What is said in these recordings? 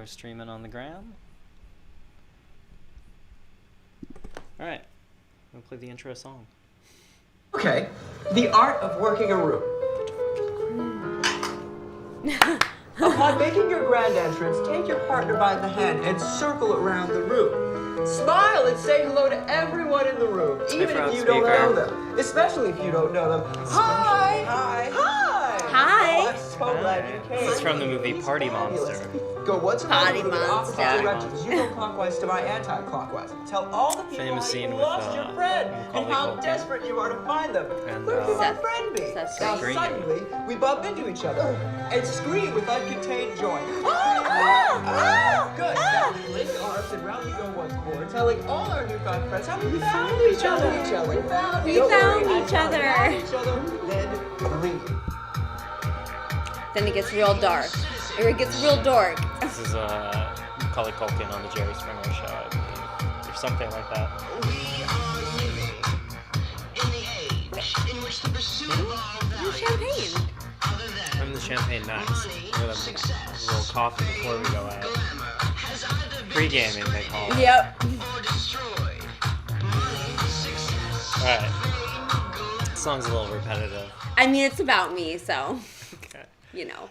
streaming on the gram. All right, I'm gonna play the intro song. Okay, the art of working a room. Upon making your grand entrance, take your partner by the hand and circle around the room. Smile and say hello to everyone in the room, even if you don't know them. Especially if you don't know them. Hi! Hi! Hi! Hi! Oh, I'm so glad you came. This is from the movie Party Monster. Go once a Party month in opposite Monster. directions. You go clockwise to my anti-clockwise. Tell all the people Famous how scene you with, lost your friend and Macaulay how Culkin. desperate you are to find them. And, Where could my Seth- friend be? Seth Now Green. suddenly, we bump into each other and scream with uncontained joy. Good. Now link arms and round we go once more, telling all our newfound friends how we found each other. We found We found each other. Then breathe. Then it gets real dark. Or it gets real dark. This is Macaulay Culkin on the Jerry Springer show, I believe, or something like that. We are living in the age in which the pursuit of all Your value champagne. other than I'm the champagne next. money, We're gonna have success, a little coffee before we go out. glamour has either been Pre-gaming, they call it. Yep. or destroyed. Money, success, All right. fame, glamour. This song's a little repetitive. I mean, it's about me, so, Okay. you know.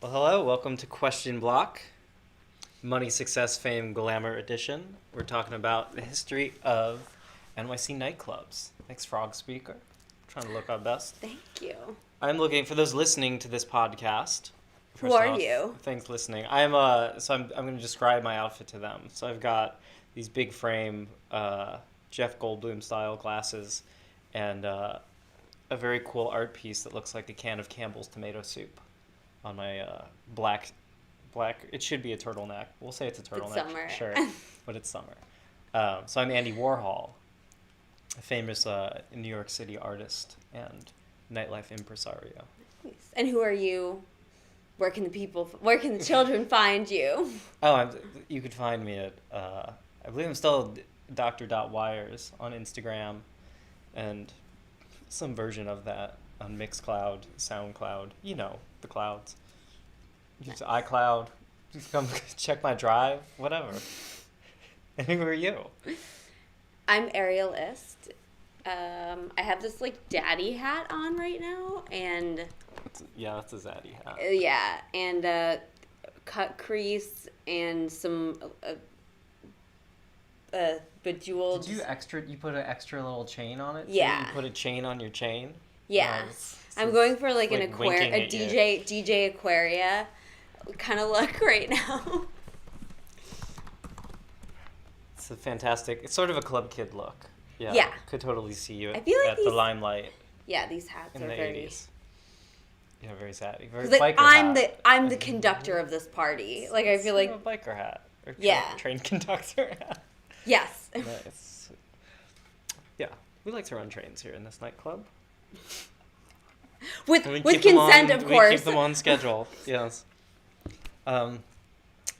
Well, hello. Welcome to Question Block, Money, Success, Fame, Glamour edition. We're talking about the history of NYC nightclubs. Thanks, Frog Speaker. Trying to look our best. Thank you. I'm looking for those listening to this podcast. Who First are off, you? Thanks listening. I'm going to describe my outfit to them. So I've got these big frame Jeff Goldblum style glasses and a very cool art piece that looks like a can of Campbell's tomato soup on my black. It should be a turtleneck. We'll say it's a turtleneck summer. shirt, but it's summer. So I'm Andy Warhol, a famous New York City artist and nightlife impresario. Nice. And who are you? Where can the children find you? Oh, you could find me at, I believe I'm still Dr.Wires on Instagram and some version of that on Mixcloud, SoundCloud, you know, the clouds. Use iCloud, just come check my drive, whatever. And who are you? I'm Arielist. I have this like daddy hat on right now, and Yeah, that's a zaddy hat. yeah, and cut crease and some bejeweled. Did you put an extra little chain on it? too? Yeah. You put a chain on your chain? Yeah, Nice. I'm going for like an winking a at you. DJ Aquaria kind of look right now. It's a fantastic, it's sort of a club kid look. Yeah. Yeah. Could totally see you I feel like at the these- Limelight Yeah, these hats in are the very. 80s. Yeah, very zaddy. Very 'Cause, like, biker hat. I'm the conductor of this party. Like I feel like a biker hat. Or Yeah. train conductor hat. yes. Nice. Yeah. We like to run trains here in this nightclub. with And we with keep them consent, on- of We course. keep them on schedule. Yes.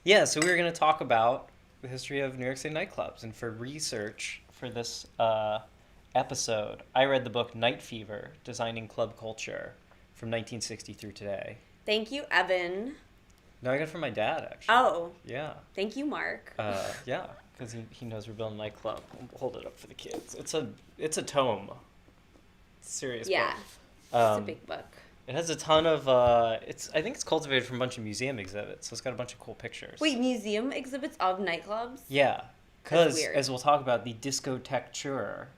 Yeah, so we were going to talk about the history of New York City nightclubs. And for research for this episode, I read the book Night Fever, Designing Club Culture from 1960 through today. Thank you, Evan. No, I got it from my dad, actually. Oh, Yeah. thank you, Mark. Yeah, because he knows we're building a nightclub. I'll hold it up for the kids. It's a tome. It's a serious Yeah, book. it's a big book. It has a ton of I think it's cultivated from a bunch of museum exhibits, so it's got a bunch of cool pictures. Wait, museum exhibits of nightclubs? Yeah, because weird. as we'll talk about, the discotecture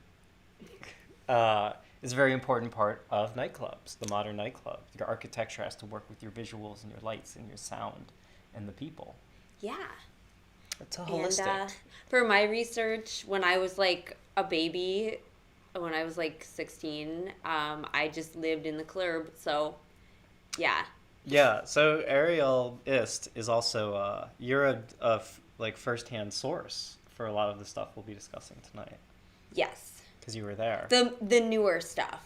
is a very important part of nightclubs, the modern nightclub. Your architecture has to work with your visuals and your lights and your sound and the people. Yeah. It's a holistic. And for my research, when I was like a baby, when I was like 16, I just lived in the club. So, yeah. Yeah, so Ariel is also you're a like firsthand source for a lot of the stuff we'll be discussing tonight Yes. because you were there. The newer stuff.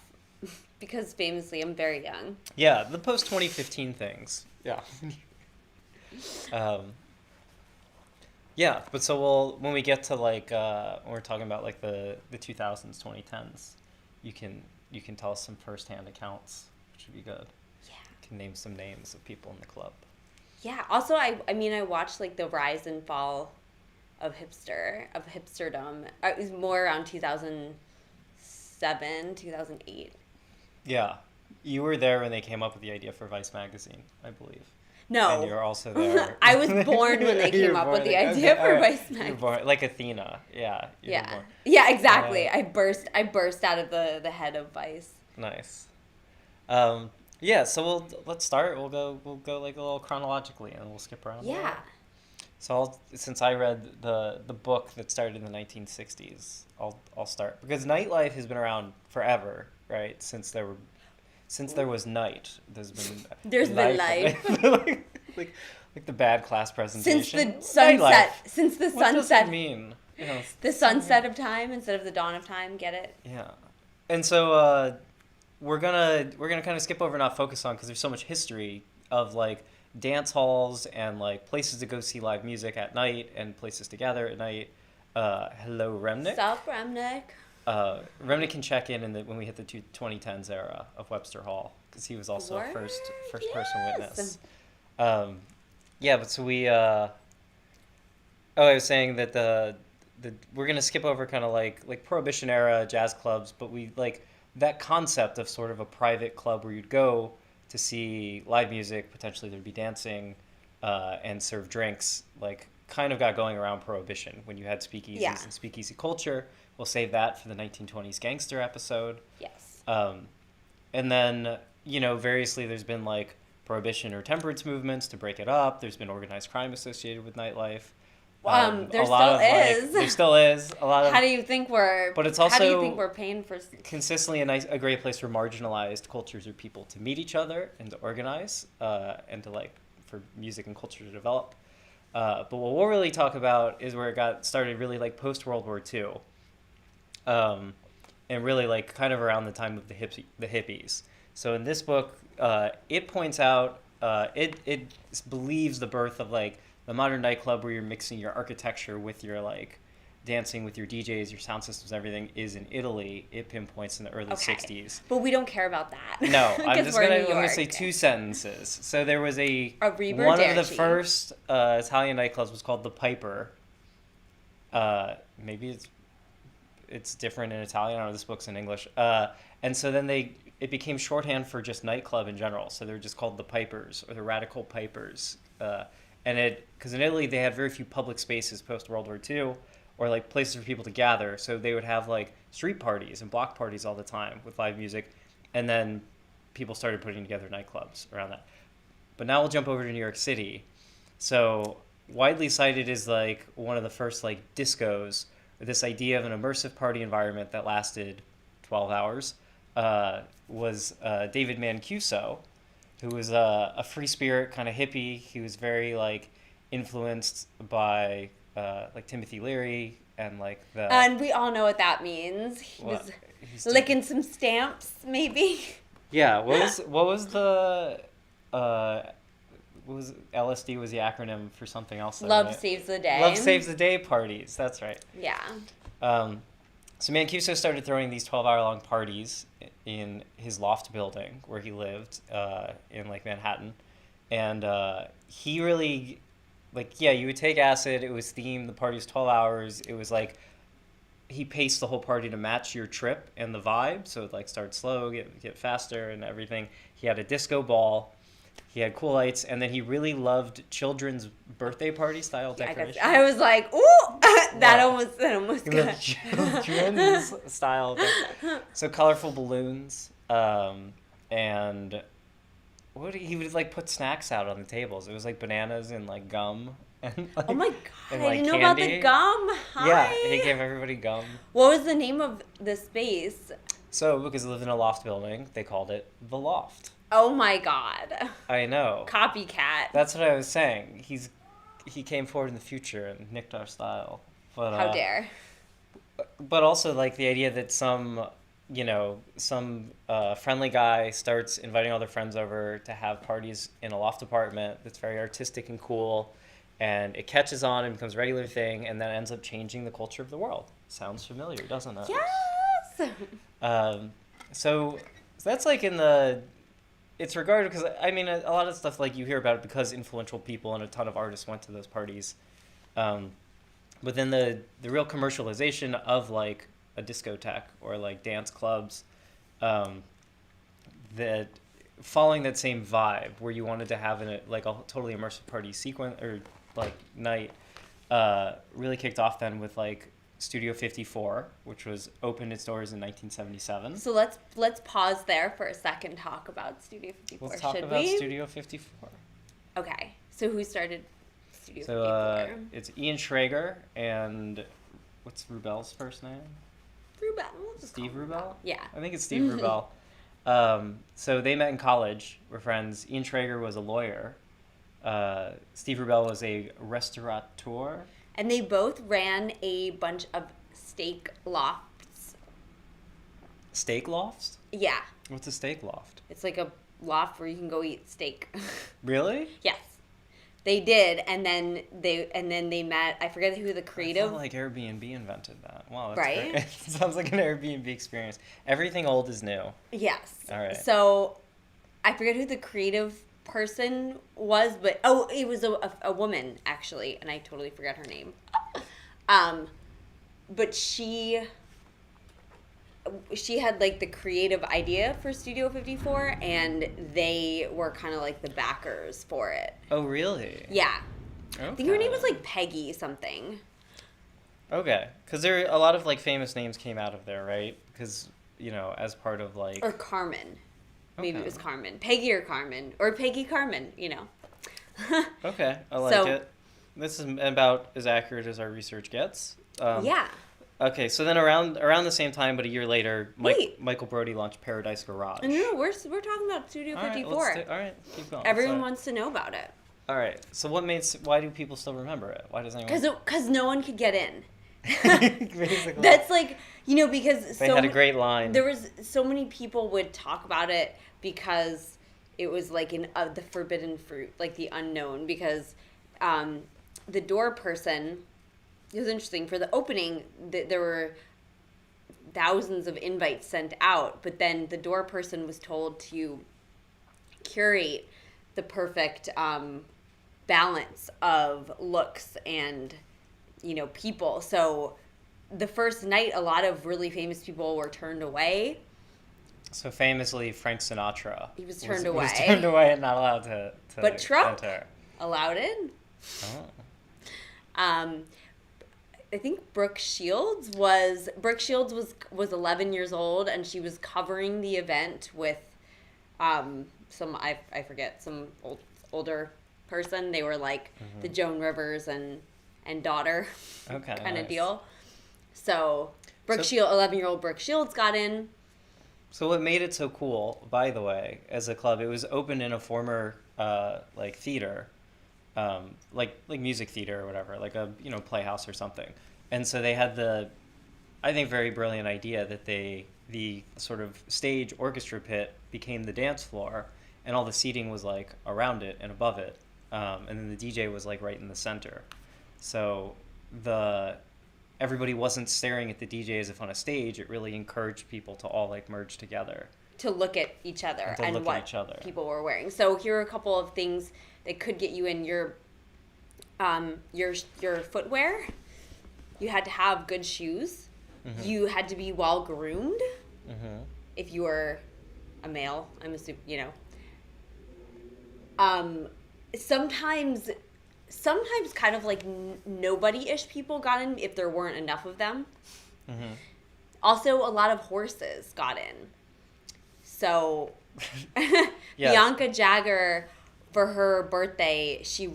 Because famously, I'm very young. Yeah, the post 2015 things. Yeah. Yeah, but so when we get to like when we're talking about like the 2000s, 2010s, you can tell us some firsthand accounts, which would be good. Yeah. You can name some names of people in the club. Yeah. Also, I mean, I watched like the rise and fall of hipsterdom. It was more around 2007, 2008. Yeah. You were there when they came up with the idea for Vice magazine, I believe. No. And you're also there. I was born when they came up with the idea for Vice magazine. You're born, like Athena. Yeah. You were born. Yeah, exactly. I burst out of the head of Vice. Nice. Yeah, so let's start. We'll go like a little chronologically, and we'll skip around. Yeah. So since I read the book that started in the 1960s, I'll start because nightlife has been around forever, right? Since there was night, there's been life. like the bad class presentation. Since the sunset. Since the What does sunset. it mean? You know, The sunset of time instead of the dawn of time. Get it? yeah, and so we're gonna kind of skip over and not focus on because there's so much history of like dance halls and like places to go see live music at night and places to gather at night. Hello, Remnick. Sup, Remnick? Remnick can check in when we hit the 2010s era of Webster Hall because he was also a first person witness. Yeah, but so we. I was saying that we're gonna skip over kind of like Prohibition era jazz clubs, but we like that concept of sort of a private club where you'd go to see live music, potentially there'd be dancing, and serve drinks, like kind of got going around Prohibition when you had speakeasies and speakeasy culture. We'll save that for the 1920s gangster episode. Yes. And then, variously there's been like Prohibition or temperance movements to break it up. There's been organized crime associated with nightlife. There still is. There still is a lot of. How do you think we're? But it's also. How do you think we're paying for? Consistently a great place for marginalized cultures or people to meet each other and to organize, and to for music and culture to develop. But what we'll really talk about is where it got started, really like post World War II, and really like kind of around the time of the hippies. So in this book, it points out it believes the birth of like the modern nightclub where you're mixing your architecture with your like dancing with your DJs, your sound systems, everything is in Italy. It pinpoints in the early 60s. But we don't care about that. No, I'm gonna say two sentences. So there was one of the first Italian nightclubs was called the Piper. Maybe it's different in Italian. I don't know, this book's in English. And so then it became shorthand for just nightclub in general. So they're just called the Pipers or the Radical Pipers. Because in Italy they had very few public spaces post World War II, or like places for people to gather. So they would have like street parties and block parties all the time with live music, and then people started putting together nightclubs around that. But now we'll jump over to New York City. So widely cited as like one of the first like discos, or this idea of an immersive party environment that lasted 12 hours, was David Mancuso, who was a free spirit kind of hippie. He was very like influenced by like Timothy Leary and like and we all know what that means. He was licking some stamps, maybe. Yeah. What was LSD was the acronym for something else. Love Saves the Day. Love Saves the Day parties. That's right. Yeah. So Mancuso started throwing these 12-hour-long parties in his loft building where he lived in like Manhattan, and he really, you would take acid. It was themed. The party was 12 hours. It was like he paced the whole party to match your trip and the vibe. So it like start slow, get faster, and everything. He had a disco ball. He had cool lights, and then he really loved children's birthday party style decorations. I was like, ooh, that almost got children's style. So colorful balloons, and he would like put snacks out on the tables. It was like bananas and like gum. And, like, oh my god! and, I like, didn't know about the gum. Hi. Yeah, he gave everybody gum. What was the name of the space? So because he lived in a loft building, they called it the Loft. Oh my god. I know. Copycat. That's what I was saying. He came forward in the future and nicked our style. But, how dare. But also like the idea that some friendly guy starts inviting all their friends over to have parties in a loft apartment that's very artistic and cool, and it catches on and becomes a regular thing, and then ends up changing the culture of the world. Sounds familiar, doesn't it? Yes. So that's like in the it's regarded because, I mean, a lot of stuff, like, you hear about it because influential people and a ton of artists went to those parties. But then the real commercialization of, like, a discotheque or, like, dance clubs, that following that same vibe where you wanted to have a totally immersive party sequence or, like, night, really kicked off then with, like, Studio 54, which was opened its doors in 1977. So let's pause there for a second. Talk about Studio 54. Let's talk about Studio 54. Okay. So who started Studio 54? So it's Ian Schrager and what's Rubel's first name? Rubel. Steve Rubel? Yeah. I think it's Steve Rubel. So they met in college. Were friends. Ian Schrager was a lawyer. Steve Rubel was a restaurateur. And they both ran a bunch of steak lofts. Steak lofts? Yeah. What's a steak loft? It's like a loft where you can go eat steak. Really? Yes. They did, and then they met. I forget who the creative. I felt like Airbnb invented that. Wow, that's right? great. It sounds like an Airbnb experience. Everything old is new. Yes. All right. So, I forget who the creative person was, but it was a woman actually, and I totally forgot her name. But she had like the creative idea for Studio 54, and they were kind of like the backers for it. Oh, really? Yeah. Okay. I think her name was like Peggy something. Okay, because there a lot of like famous names came out of there, right? Because as part of like Or Carmen. Maybe Okay. it was Carmen. Peggy or Carmen. Or Peggy Carmen, Okay, I like it. This is about as accurate as our research gets. Yeah. Okay, so then around the same time, but a year later, Wait. Michael Brody launched Paradise Garage. No, we're talking about Studio 54. All right, keep going. Everyone Sorry. wants to know about it. All right, so why do people still remember it? Why does anyone? Because no one could get in. Basically. That's like, because They had a great line. There was so many people would talk about it because it was like the forbidden fruit, like the unknown, because the door person, it was interesting, for the opening, there were thousands of invites sent out, but then the door person was told to curate the perfect balance of looks and people. So the first night, a lot of really famous people were turned away. So famously, Frank Sinatra. He was turned away. Was turned away and not allowed to But Trump enter. allowed in. Oh. I think Brooke Shields was 11 years old, and she was covering the event with some I forget, some older person. They were like the Joan Rivers and daughter kind of deal. So 11-year-old Brooke Shields got in. So what made it so cool, by the way, as a club, it was opened in a former like theater, like music theater or whatever, like a playhouse or something. And so they had the, I think, very brilliant idea that the sort of stage orchestra pit became the dance floor, and all the seating was like around it and above it, and then the DJ was like right in the center. So everybody wasn't staring at the DJ as if on a stage. It really encouraged people to all like merge together. To look at each other and what people were wearing. So here are a couple of things that could get you in your footwear. You had to have good shoes. Mm-hmm. You had to be well groomed. Mm-hmm. If you were a male, I'm assuming, Sometimes kind of like nobody-ish people got in if there weren't enough of them. Mm-hmm. Also, a lot of horses got in. So, yes. Bianca Jagger, for her birthday, she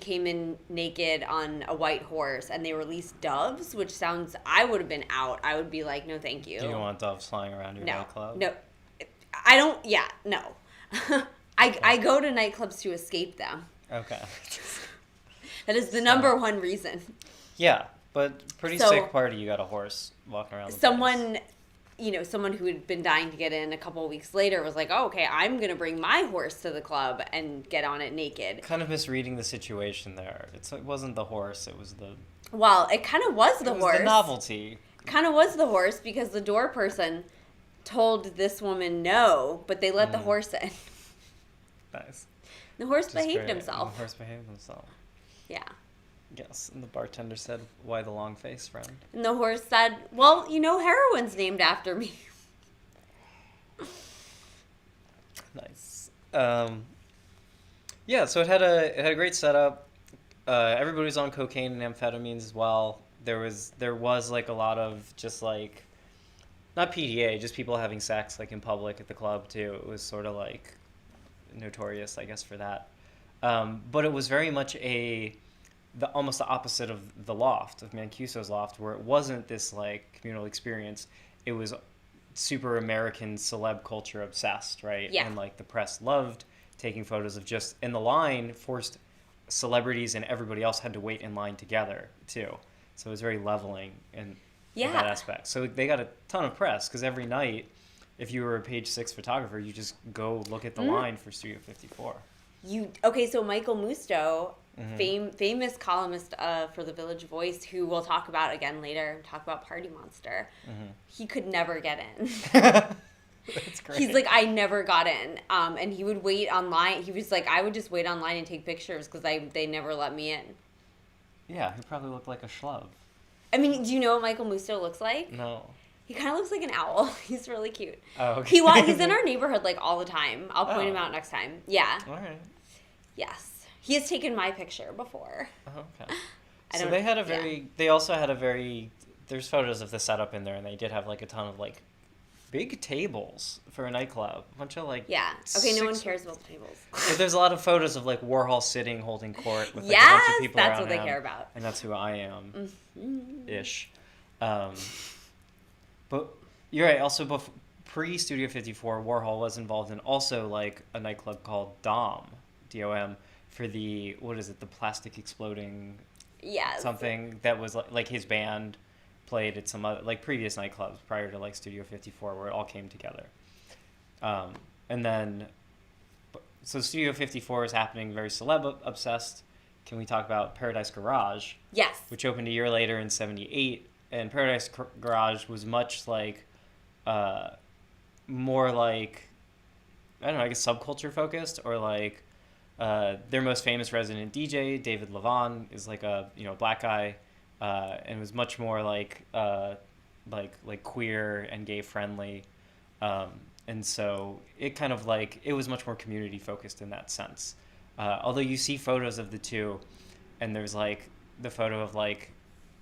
came in naked on a white horse, and they released doves, which sounds, I would have been out. I would be like, no, thank you. Do you want doves flying around your nightclub? No. I don't, no. I go to nightclubs to escape them. Okay. That is the number one reason. Yeah, but pretty sick party. You got a horse walking around. Someone who had been dying to get in a couple of weeks later was like, oh, okay, I'm going to bring my horse to the club and get on it naked. Kind of misreading the situation there. It wasn't the horse, it was the... Well, it kind of was the horse. The novelty. Kind of was the horse because the door person told this woman no, but they let the horse in. Nice. The horse Just behaved great. himself. The horse behaved himself. Yeah. Yes, and the bartender said, "Why the long face, friend?" And the horse said, "Well, heroin's named after me." Nice. Yeah, so it had a great setup. Everybody was on cocaine and amphetamines as well. There was like a lot of just like, not PDA, just people having sex like in public at the club too. It was sort of like notorious, I guess, for that. But it was very much almost the opposite of the Loft, of Mancuso's Loft, where it wasn't this like communal experience. It was super American celeb culture obsessed, right? Yeah. And like the press loved taking photos of just, and the line forced celebrities and everybody else had to wait in line together too. So it was very leveling in that aspect. So they got a ton of press because every night, if you were a Page 6 photographer, you just go look at the line for Studio 54. So Michael Musto, famous columnist for the Village Voice, who we'll talk about again later, talk about Party Monster, he could never get in. That's great. He's like, I never got in. And he would wait online. He was like, I would just wait online and take pictures because they never let me in. Yeah, he probably looked like a schlub. I mean, do you know what Michael Musto looks like? No. He kind of looks like an owl. He's really cute. Oh, okay. He's in our neighborhood like all the time. I'll point him out next time. Yeah. All right. Yes. He has taken my picture before. Oh, okay. So they had they also had there's photos of the setup in there, and they did have like a ton of like big tables for a nightclub. A bunch of like... Yeah. Okay, no one cares about the tables. So there's a lot of photos of like Warhol sitting, holding court with like, a bunch of people that's around what they him, care about. and that's who I am. Ish. But you're right. Also, pre-Studio 54, Warhol was involved in also like a nightclub called DOM, D-O-M, for the, what is it, the plastic exploding something that was like his band played at some other, like previous nightclubs prior to like Studio 54 where it all came together. And then, so Studio 54 is happening very celeb obsessed. Can we talk about Paradise Garage? Yes. Which opened a year later in 78. And Paradise Garage was much like, more like, I don't know, I guess subculture focused, or like their most famous resident DJ, David Levon, is like a black guy, and was much more like queer and gay friendly, and so it kind of like it was much more community focused in that sense. Although you see photos of the two, and there's like the photo of like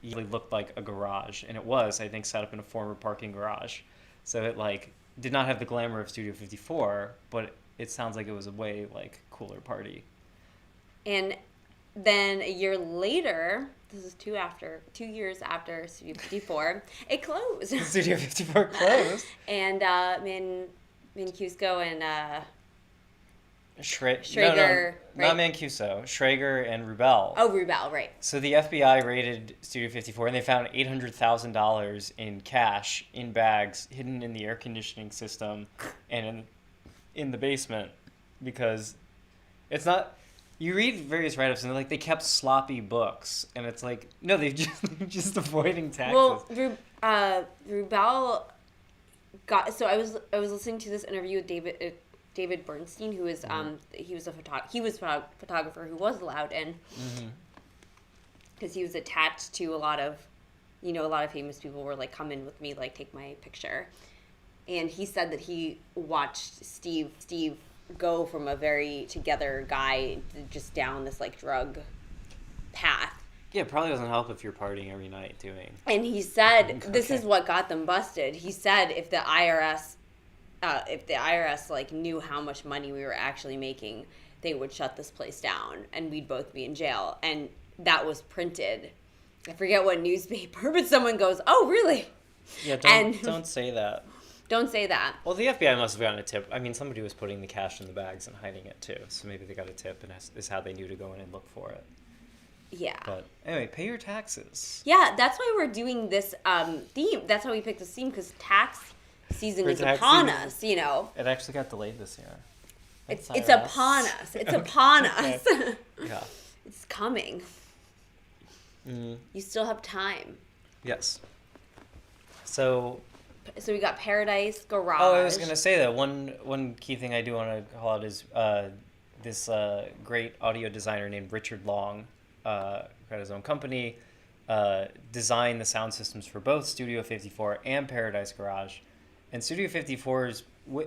it really looked like a garage, and it was, I think, set up in a former parking garage, so it like did not have the glamour of Studio 54, but it sounds like it was a way like cooler party. And then a year later, this is 2 years after Studio 54, it closed. Studio 54 closed. And Mancuso and Schrager, right? not Mancuso, Schrager and Rubel. Oh, Rubel, right. So the FBI raided Studio 54, and they found $800,000 in cash in bags hidden in the air conditioning system and in the basement, because it's not. You read various write-ups, and they're like, they kept sloppy books, and it's like, no, they're just avoiding taxes. Well, Rubel got. So I was listening to this interview with David Bernstein, who is he was a photographer who was allowed in because he was attached to a lot of famous people were like, come in with me, like take my picture, and he said that he watched Steve go from a very together guy just down this like drug path. Yeah, it probably doesn't help if you're partying every night doing. And he said this is what got them busted. He said if the IRS like knew how much money we were actually making, they would shut this place down and we'd both be in jail. And that was printed. I forget what newspaper, but someone goes, "Oh, really?" Yeah, don't say that. Don't say that. Well, the FBI must have gotten a tip. I mean, somebody was putting the cash in the bags and hiding it too, so maybe they got a tip, and is how they knew to go in and look for it. Yeah. But anyway, pay your taxes. Yeah, that's why we're doing this theme. That's why we picked this theme, because tax season is upon us, It actually got delayed this year. It's upon us. It's upon us. Yeah. It's coming. You still have time. Yes. So we got Paradise Garage. Oh, I was going to say that one key thing I do want to call out is this great audio designer named Richard Long, who had his own company, designed the sound systems for both Studio 54 and Paradise Garage. And Studio 54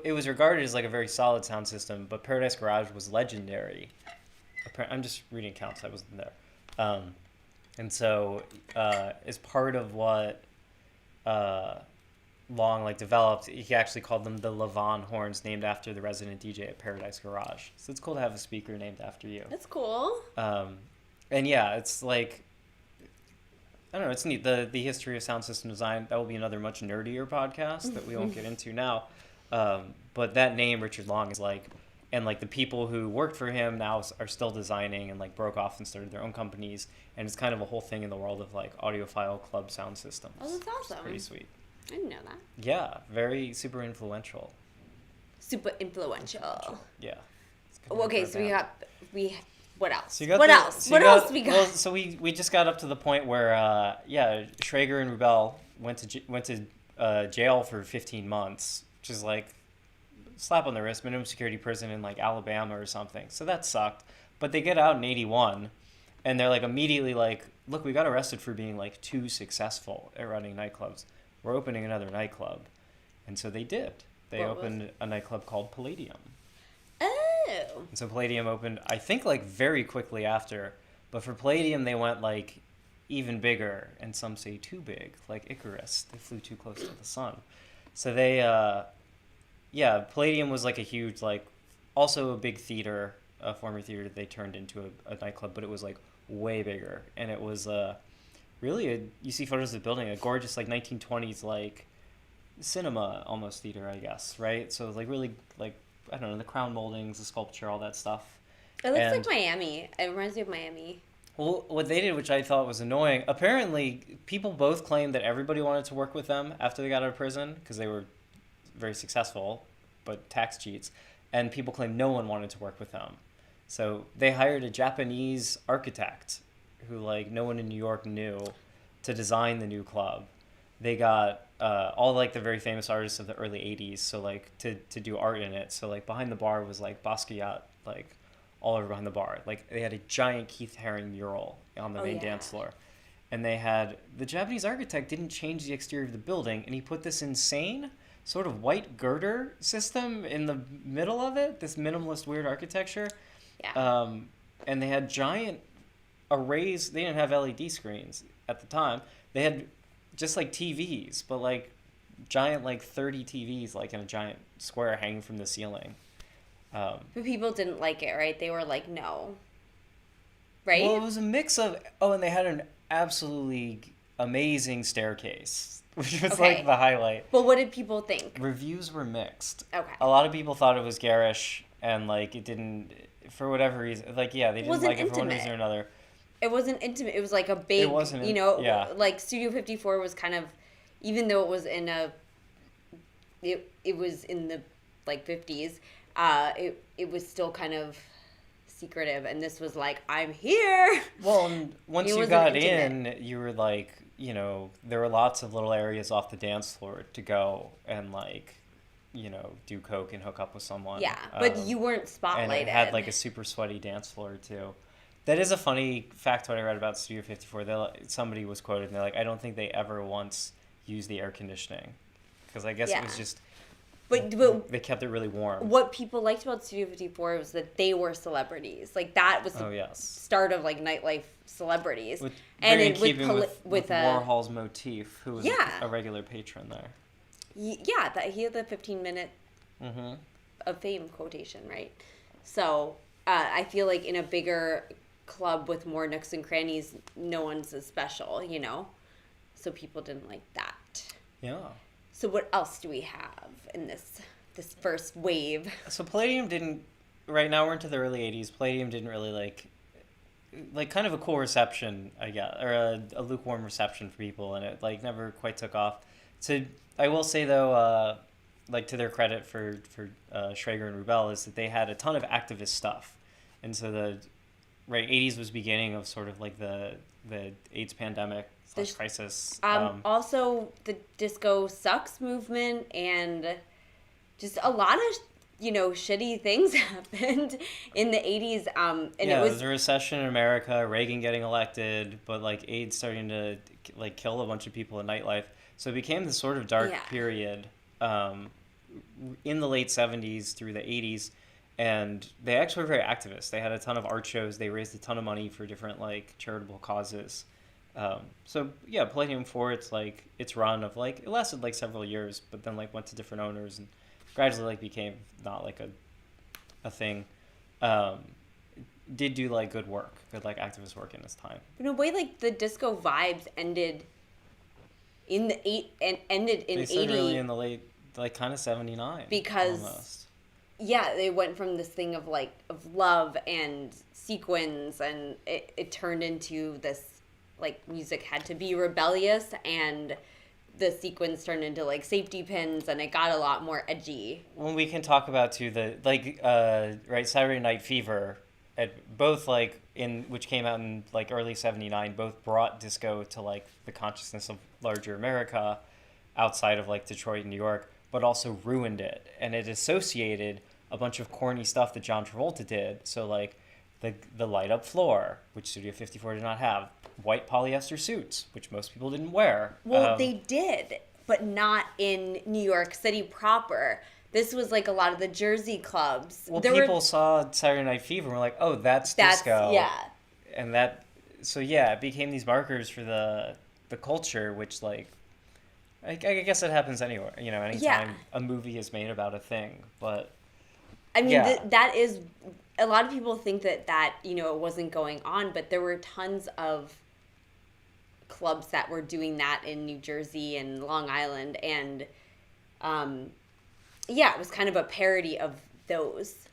it was regarded as like a very solid sound system, but Paradise Garage was legendary. I'm just reading accounts. I wasn't there. And so as part of what Long like developed, he actually called them the Levon horns, named after the resident DJ at Paradise Garage. So it's cool to have a speaker named after you. That's cool. And yeah, it's like, I don't know, it's neat. The history of sound system design, that will be another much nerdier podcast that we won't get into now. But that name, Richard Long, is like, and like the people who worked for him now are still designing and like broke off and started their own companies. And it's kind of a whole thing in the world of like audiophile club sound systems. Oh, that's awesome. It's pretty sweet. I didn't know that. Yeah, very super influential. Super influential. Yeah. Okay, so what else? So What else we got? Well, so we just got up to the point where Schrager and Rubel went to jail for 15 months, which is like slap on the wrist, minimum security prison in like Alabama or something. So that sucked. But they get out in 81, and they're like immediately like, look, we got arrested for being like too successful at running nightclubs. We're opening another nightclub. And so they did. They opened a nightclub called Palladium. Oh. And so Palladium opened, I think, like very quickly after. But for Palladium, they went like even bigger, and some say too big, like Icarus. They flew too close to the sun. So they, Palladium was like a huge, like, also a big theater, a former theater that they turned into a nightclub, but it was like way bigger. And it was really you see photos of the building, a gorgeous like 1920s like cinema almost theater, I guess, right? So it was like really like, I don't know, the crown moldings, the sculpture, all that stuff. It looks like Miami. It reminds me of Miami. Well, what they did, which I thought was annoying, apparently people both claimed that everybody wanted to work with them after they got out of prison because they were very successful, but tax cheats, and people claimed no one wanted to work with them. So they hired a Japanese architect who like no one in New York knew to design the new club. They got all like the very famous artists of the early 80s, so like to do art in it. So like behind the bar was like Basquiat, like all over behind the bar. Like they had a giant Keith Haring mural on the main dance floor. And they had, the Japanese architect didn't change the exterior of the building, and he put this insane sort of white girder system in the middle of it, this minimalist weird architecture. Yeah. And they had giant arrays. They didn't have LED screens at the time. They had just like TVs, but like giant like 30 TVs like in a giant square hanging from the ceiling. But people didn't like it, right? They were like, no. Right? Well, it was a mix of, and they had an absolutely amazing staircase, which was like the highlight. Well, what did people think? Reviews were mixed. Okay. A lot of people thought it was garish and like it didn't, for whatever reason, like, yeah, they didn't like it for one reason or another. It wasn't intimate. It was like a big, like Studio 54 was kind of, even though it was in it was in the like 50s, it was still kind of secretive, and this was like, I'm here. Well, and once you got in, you were like, there were lots of little areas off the dance floor to go and like, do coke and hook up with someone. Yeah, but you weren't spotlighted. And it had like a super sweaty dance floor too. That is a funny factoid I read about Studio 54. Somebody was quoted, and they're like, I don't think they ever once used the air conditioning. Because I guess it was just, but they kept it really warm. What people liked about Studio 54 was that they were celebrities. Like, that was the start of, like, nightlife celebrities. With Warhol's motif, who was a regular patron there. Yeah, he had the 15-minute of fame quotation, right? So, I feel like in a bigger club with more nooks and crannies, no one's as special, So people didn't like that. Yeah. So what else do we have in this first wave? So Palladium didn't, right now we're into the early 80s, Palladium didn't really like kind of a cool reception, I guess, or a lukewarm reception for people, and it like never quite took off. So I will say though, like to their credit for Schrager and Rubel, is that they had a ton of activist stuff. And so the 80s was beginning of sort of like the AIDS pandemic / crisis. Also the Disco Sucks movement, and just a lot of shitty things happened in the 80s. And yeah, it there was was a recession in America, Reagan getting elected, but like AIDS starting to like kill a bunch of people in nightlife. So it became this sort of dark period in the late 70s through the 80s. And they actually were very activist. They had a ton of art shows. They raised a ton of money for different like charitable causes. So yeah, Palladium 4, its run of like, it lasted like several years, but then like went to different owners and gradually like became not like a thing. Did do like good like activist work in its time. in a way, like the disco vibes ended in the ended in They said 80 really in the late, like kind of 79 because almost. Yeah, they went from this thing of like of love and sequins, and it turned into this like music had to be rebellious, and the sequins turned into like safety pins, and it got a lot more edgy. Well, we can talk about too the like right, Saturday Night Fever, at both like which came out in like early 79, both brought disco to like the consciousness of larger America outside of like Detroit and New York, but also ruined it, and it associated a bunch of corny stuff that John Travolta did. So like the light up floor, which Studio 54 did not have, white polyester suits, which most people didn't wear. Well, they did, but not in New York City proper. This was like a lot of the Jersey clubs. Well, people saw Saturday Night Fever and were like, oh, that's disco. Yeah. And it became these markers for the culture, which like, I guess it happens anywhere, anytime a movie is made about a thing, but... I mean, that is... A lot of people think that it wasn't going on, but there were tons of clubs that were doing that in New Jersey and Long Island, and it was kind of a parody of those.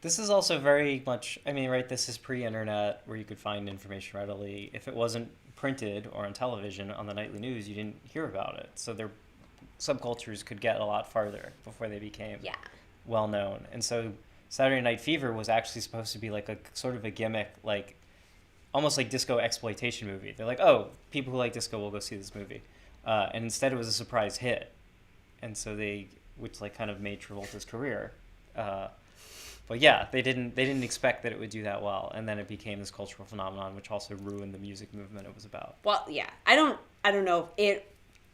This is also very much, this is pre-internet where you could find information readily. If it wasn't printed or on television on the nightly news, you didn't hear about it. So their subcultures could get a lot farther before they became well known. And so Saturday Night Fever was actually supposed to be like a sort of a gimmick, like almost like disco exploitation movie. They're like, oh, people who like disco will go see this movie. And instead it was a surprise hit. And so which like kind of made Travolta's career. But yeah, they didn't expect that it would do that well, and then it became this cultural phenomenon, which also ruined the music movement it was about. Well, yeah, I don't know if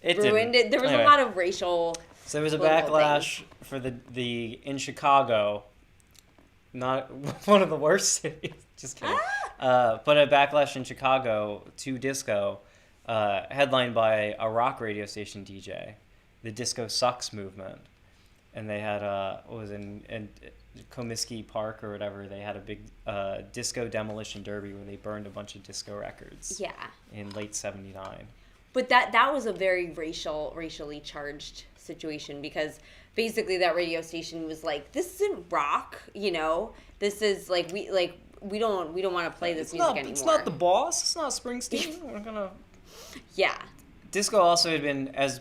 it ruined didn't. it. There was a lot of racial. So there was a backlash for the in Chicago, not one of the worst cities. Just kidding. But a backlash in Chicago to disco, headlined by a rock radio station DJ, the Disco Sucks movement, and they had in Comiskey Park or whatever, they had a big disco demolition derby where they burned a bunch of disco records. Yeah. In late 79. But that was a very racially charged situation, because basically that radio station was like, this isn't rock, This is like we don't want to play this music anymore. It's not the Boss. It's not Springsteen. We're gonna. Yeah. Disco also had been, as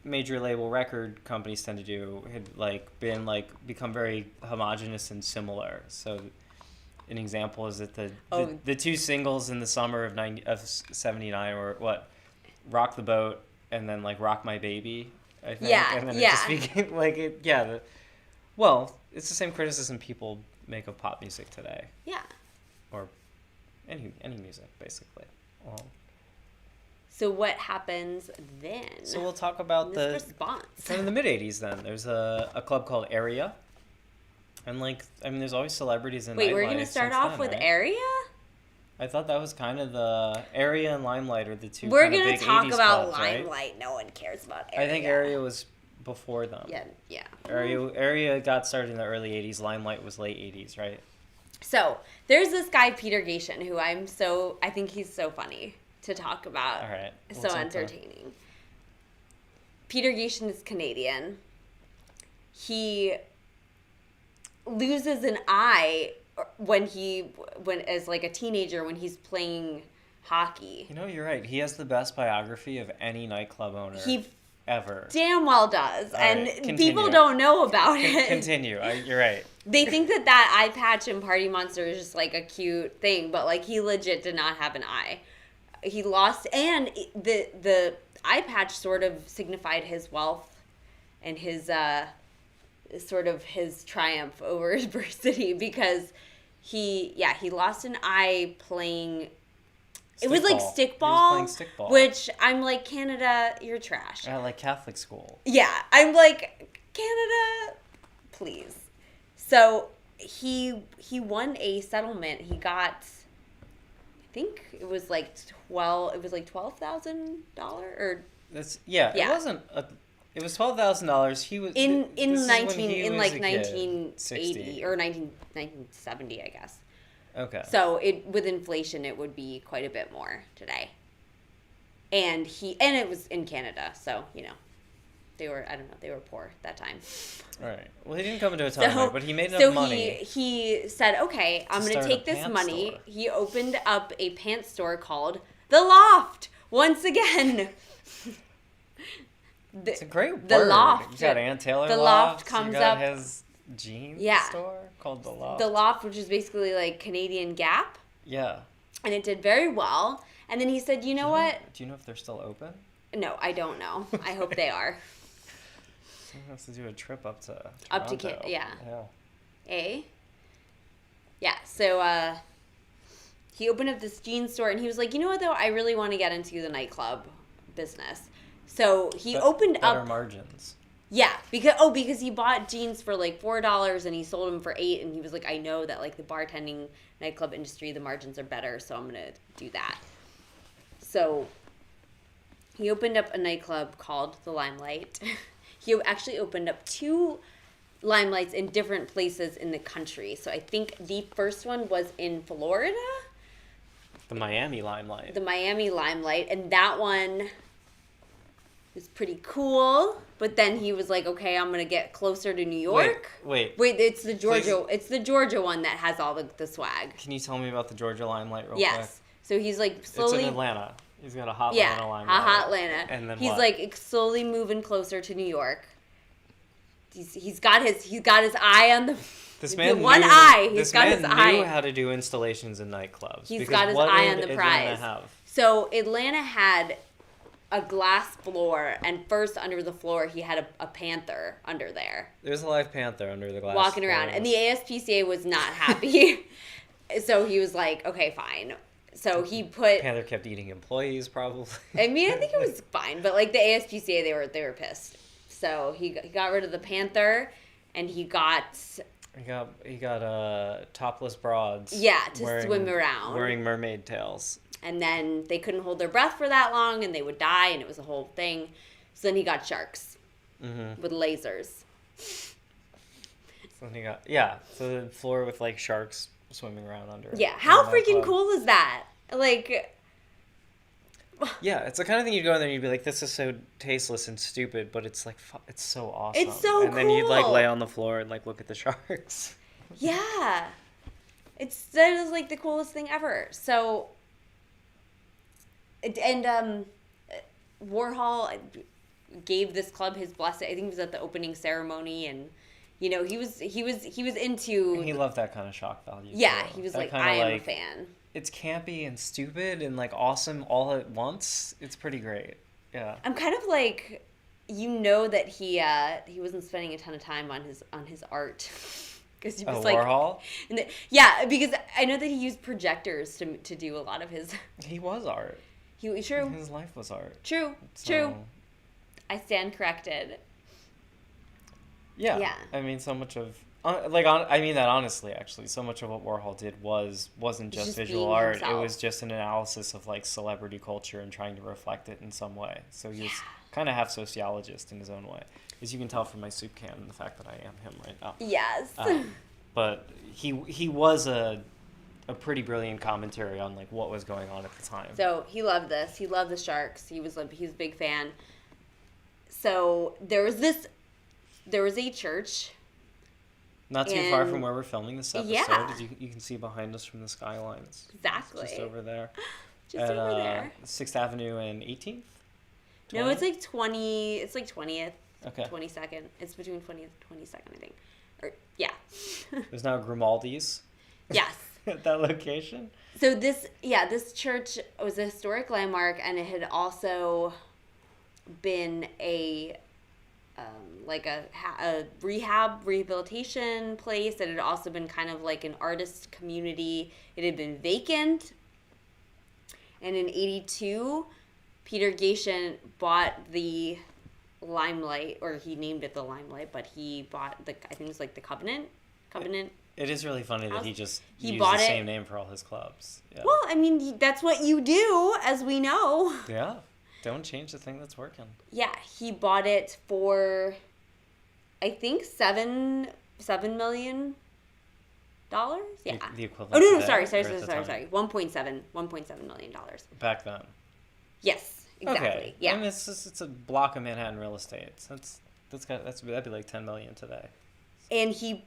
major label record companies tend to do, had become very homogenous and similar. So an example is that the two singles in the summer of 79 were what, Rock the Boat and then like Rock My Baby, I think. Yeah. And then it just became like it. Yeah. It's the same criticism people make of pop music today. Yeah. Or any music basically. So what happens then? So we'll talk about the response. From the mid-'80s then. There's a club called Ariel. And there's always celebrities in nightlife. Wait, we're going to start off with Ariel? I thought that was kind of the Ariel and Limelight are the two. We're going to talk about clubs, Limelight. Right? No one cares about Ariel. I think Ariel was before them. Yeah. Ariel got started in the early 80s. Limelight was late 80s, right? So, there's this guy, Peter Gation, who I think he's so funny to talk about. All right. So entertaining. Peter Gation is Canadian. He loses an eye when as like a teenager when he's playing hockey. You're right. He has the best biography of any nightclub owner ever. Damn well does. All and right, people don't know about it. Continue. You're right. They think that eye patch in Party Monster is just like a cute thing, but like he legit did not have an eye. He lost, and the eye patch sort of signified his wealth and his sort of his triumph over adversity because he lost an eye playing. It was like stickball, He was playing stickball. which I'm like, Canada, you're trash. Yeah, like Catholic school. Yeah, I'm like, Canada, please. So he won a settlement. He got, I think it was like $12,000 or That's Yeah. It wasn't a. It was $12,000. He was in this is when 19 he in was like a kid, 1980 60. or 1970, I guess. Okay. So with inflation, it would be quite a bit more today. And it was in Canada, so they were poor at that time. All right. Well, he didn't come into a ton of money, but he made enough money. So he said, okay, I'm going to start take a this pants money. store. He opened up a pants store called The Loft once again. It's a great The word. Loft. You got Ann Taylor The Loft. Loft comes you got up- his jeans Yeah. store called The Loft. The Loft, which is basically like Canadian Gap. Yeah. And it did very well. And then he said, you know what? Do you know if they're still open? No, I don't know. I hope they are. Someone has to do a trip up to Up to Toronto. yeah. Yeah. Yeah, so he opened up this jeans store, and he was like, you know what, though? I really want to get into the nightclub business. So he opened better up... margins. Yeah, because he bought jeans for like $4 and he sold them for $8, and he was like, I know that like the bartending nightclub industry, the margins are better, so I'm going to do that. So he opened up a nightclub called the Limelight. He actually opened up 2 Limelights in different places in the country. So I think the first one was in Florida, The Miami Limelight. the Miami Limelight, and that one was pretty cool. But then he was like, okay, I'm gonna get closer to New York. Wait. It's the Georgia. Please. It's the Georgia one that has all the swag. Can you tell me about the Georgia Limelight real quick? Yes. So he's like slowly. It's in Atlanta. He's got a hot Yeah, Atlanta Limelight. hot Atlanta. And then he's what? like slowly moving closer to New York. He's got his eye on the. This man one knew, eye. He's this got man his knew eye. how to do installations in nightclubs. He's because got his what eye did on the Atlanta prize. have? So Atlanta had a glass floor, and first under the floor he had a panther under there There's a live panther under the glass. walking around, and the ASPCA was not happy. So he was like, okay, fine. So he put. Panther kept eating employees, probably. I mean, I think it was fine, but like the ASPCA, they were pissed. So he got rid of the panther, and he got He got topless broads. to swim around. Wearing mermaid tails. And then they couldn't hold their breath for that long, and they would die, and it was a whole thing. So then he got sharks with lasers. So so the floor with like sharks swimming around under. Yeah, how in the freaking nightclub. cool is that? Like, Yeah, it's the kind of thing you'd go in there and you'd be like, this is so tasteless and stupid, but it's like, it's so awesome. It's so And then you'd like cool. lay on the floor and like look at the sharks. yeah, that is like the coolest thing ever. So, and Warhol gave this club his blessing. I think it was at the opening ceremony, and he was into. And he loved that kind of shock value. Yeah, too. he was That like, kinda, I am a fan. It's campy and stupid and like awesome all at once. It's pretty great. Yeah. I'm kind of like, that he wasn't spending a ton of time on his art. Because he was like Warhol? Yeah, because I know that he used projectors to do a lot of his. He was art. True. His life was art. True. I stand corrected. Yeah. Yeah. I mean, so much of I mean that honestly. Actually, so much of what Warhol did wasn't just visual being art. himself. It was just an analysis of like celebrity culture and trying to reflect it in some way. So he was kind of half sociologist in his own way, as you can tell from my soup can and the fact that I am him right now. Yes. But he was a pretty brilliant commentary on like what was going on at the time. So he loved this. He loved the Sharks. He was a big fan. So there was a church. Not too far and- from where we're filming this episode. Yeah. As you can see behind us from the skylines. Exactly. It's just over there. Just over there. 6th Avenue and 18th? No, it's like 20. It's like 20th. Okay. 22nd. It's between 20th and 22nd, I think. Or yeah. There's now Grimaldi's Yes. at that location. So this church was a historic landmark, and it had also been a like a rehabilitation place. It had also been kind of like an artist community. It had been vacant. And in 1982, Peter Gatien bought the Limelight, or he named it the Limelight, but he bought I think it was like the Covenant. It is really funny that he just used bought the it. same name for all his clubs. Yeah. Well, I mean, that's what you do, as we know. Yeah. Don't change the thing that's working. Yeah, he bought it for, I think, $7 million. Yeah. The equivalent. Oh no, today, sorry. or at the time? $1.7 million. Back then. Yes, exactly. Okay. Yeah. And it's a block of Manhattan real estate. So that'd be like $10 million today. And he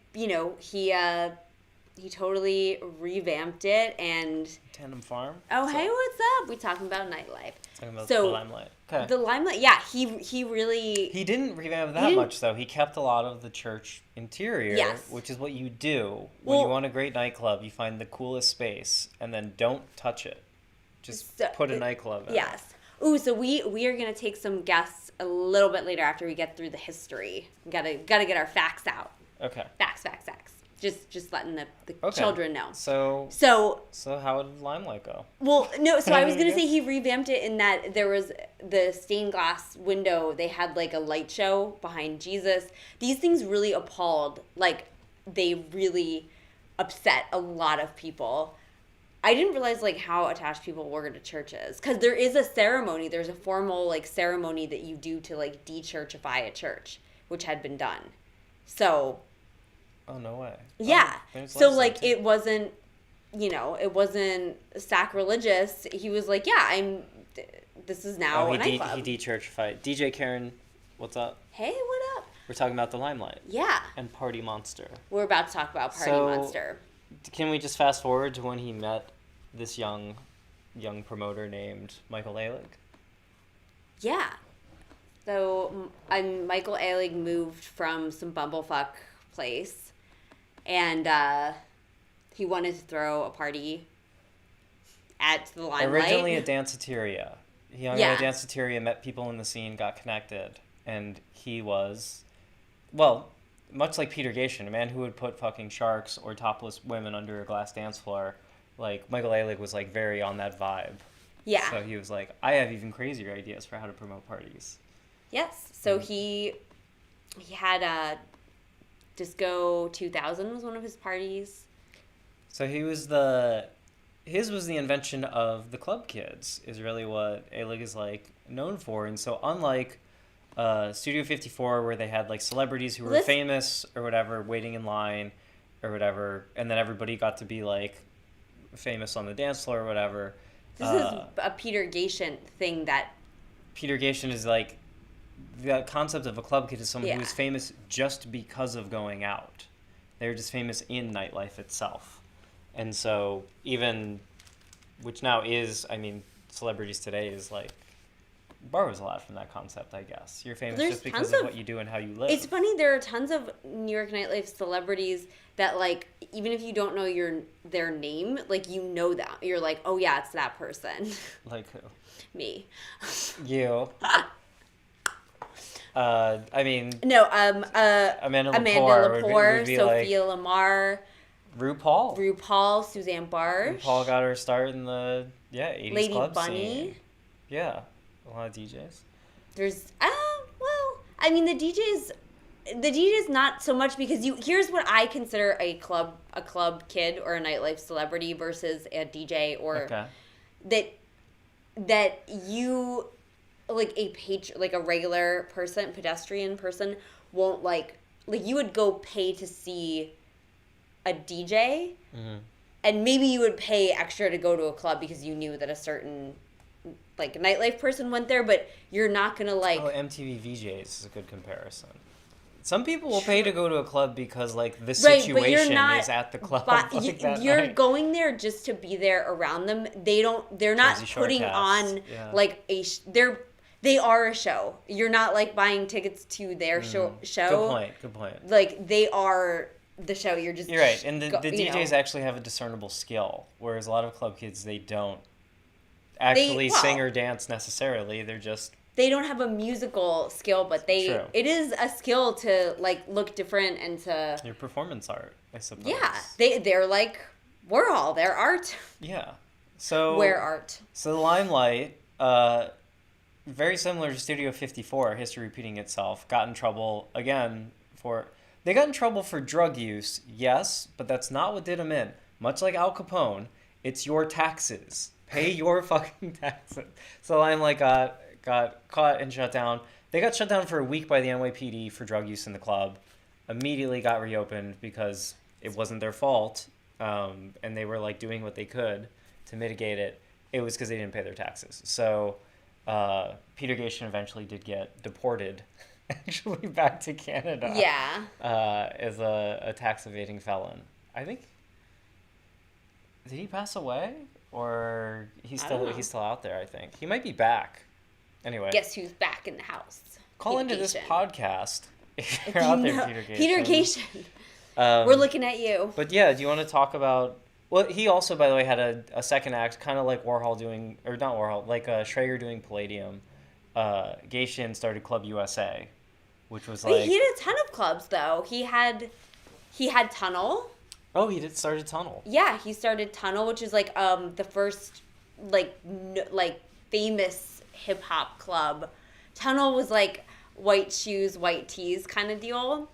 totally revamped it and. Tandem Farm. Oh, hey, what's up? We talking about nightlife. Talking about So, the Limelight. Okay. The Limelight, yeah, he really. He didn't revamp that much though. He kept a lot of the church interior, Yes. which is what you do when Well- you want a great nightclub. You find the coolest space and then don't touch it. Just put a nightclub in. Yes. Ooh, so we are gonna take some guests a little bit later after we get through the history. Gotta get our facts out. Okay. Facts. Just letting the Okay. children know. So So how did Limelight go? well, no. So I was gonna say he revamped it in that there was the stained glass window. They had like a light show behind Jesus. These things really appalled. Like they really upset a lot of people. I didn't realize like how attached people were to churches because there is a ceremony. There's a formal like ceremony that you do to like de-churchify a church, which had been done. So. Oh no way. Yeah. There's So less like than it wasn't, it wasn't sacrilegious. He was like, yeah, this is now a nightclub. He de-churchified. DJ Karen, what's up? Hey, what up? We're talking about the Limelight. Yeah. And Party Monster. We're about to talk about Party Monster. Can we just fast forward to when he met this young promoter named Michael Alig? Yeah. So Michael Alig moved from some bumblefuck place. And he wanted to throw a party at the Limelight. Originally a danceteria. He hung Yeah. at a danceteria, met people in the scene, got connected, and he was, well, much like Peter Gatien, a man who would put fucking sharks or topless women under a glass dance floor. Like Michael Alig was like very on that vibe. Yeah. So he was like, I have even crazier ideas for how to promote parties. Yes. So he had Disco 2000 was one of his parties. So his was the invention of the club kids is really what Alig is like known for. And so unlike Studio 54 where they had like celebrities who were famous or whatever waiting in line or whatever, and then everybody got to be like famous on the dance floor or whatever. This is a Peter Gatien thing that Peter Gatien is like the concept of a club kid is someone who is famous just because of going out. They're just famous in nightlife itself. And so even, which now is, I mean, celebrities today is like, borrows a lot from that concept, I guess. You're famous just because of what you do and how you live. It's funny, there are tons of New York nightlife celebrities that, like, even if you don't know their name, like, you know that. You're like, oh, yeah, it's that person. Like who? Me. You. I mean... No, Amanda Lepore, would be Sophia like, Lamar. RuPaul, Suzanne Barsh. RuPaul got her start in the 80s Lady club Bunny. scene. Yeah, a lot of DJs. There's well, I mean the DJs not so much because here's what I consider a club kid or a nightlife celebrity versus a DJ or that you like like a regular person, pedestrian person won't like you would go pay to see a DJ, and maybe you would pay extra to go to a club because you knew that a certain like nightlife person went there, but you're not gonna like. Oh, MTV VJs is a good comparison. Some people will pay to go to a club because like the situation is at the club. You're going there just to be there around them. They're not putting on like they are a show. You're not like buying tickets to their show. Good point. Like they are the show. You're right, and the DJs actually have a discernible skill, whereas a lot of club kids they don't actually sing or dance necessarily. They're just they don't have a musical skill, but True. it is a skill to like look different and to Your performance art, I suppose. yeah, they're like Warhol, they're art. Yeah. So Wear art. So the Limelight, very similar to Studio 54, history repeating itself, got in trouble again for... They got in trouble for drug use, yes, but that's not what did them in. Much like Al Capone, it's your taxes. Pay your fucking taxes. So the Limelight got caught and shut down. They got shut down for a week by the NYPD for drug use in the club. Immediately got reopened because it wasn't their fault, and they were like doing what they could to mitigate it. It was because they didn't pay their taxes. So Peter Gatien eventually did get deported, actually back to Canada. Yeah. As a tax evading felon. I think. Did he pass away, or he's still out there? I think he might be back. Anyway. Guess who's back in the house? Call Peter into this Gatien. podcast. If you're out there, Peter Gatien. Peter Gatien. We're looking at you. But yeah, do you want to talk about... Well, he also, by the way, had a second act, kind of like Warhol doing... Or not Warhol, like Schrager doing Palladium. Gatien started Club USA, which was like... He had a ton of clubs, though. He had Tunnel. Oh, he started Tunnel. Yeah, he started Tunnel, which is like the first like famous hip hop club. Tunnel was like white shoes, white tees kind of deal.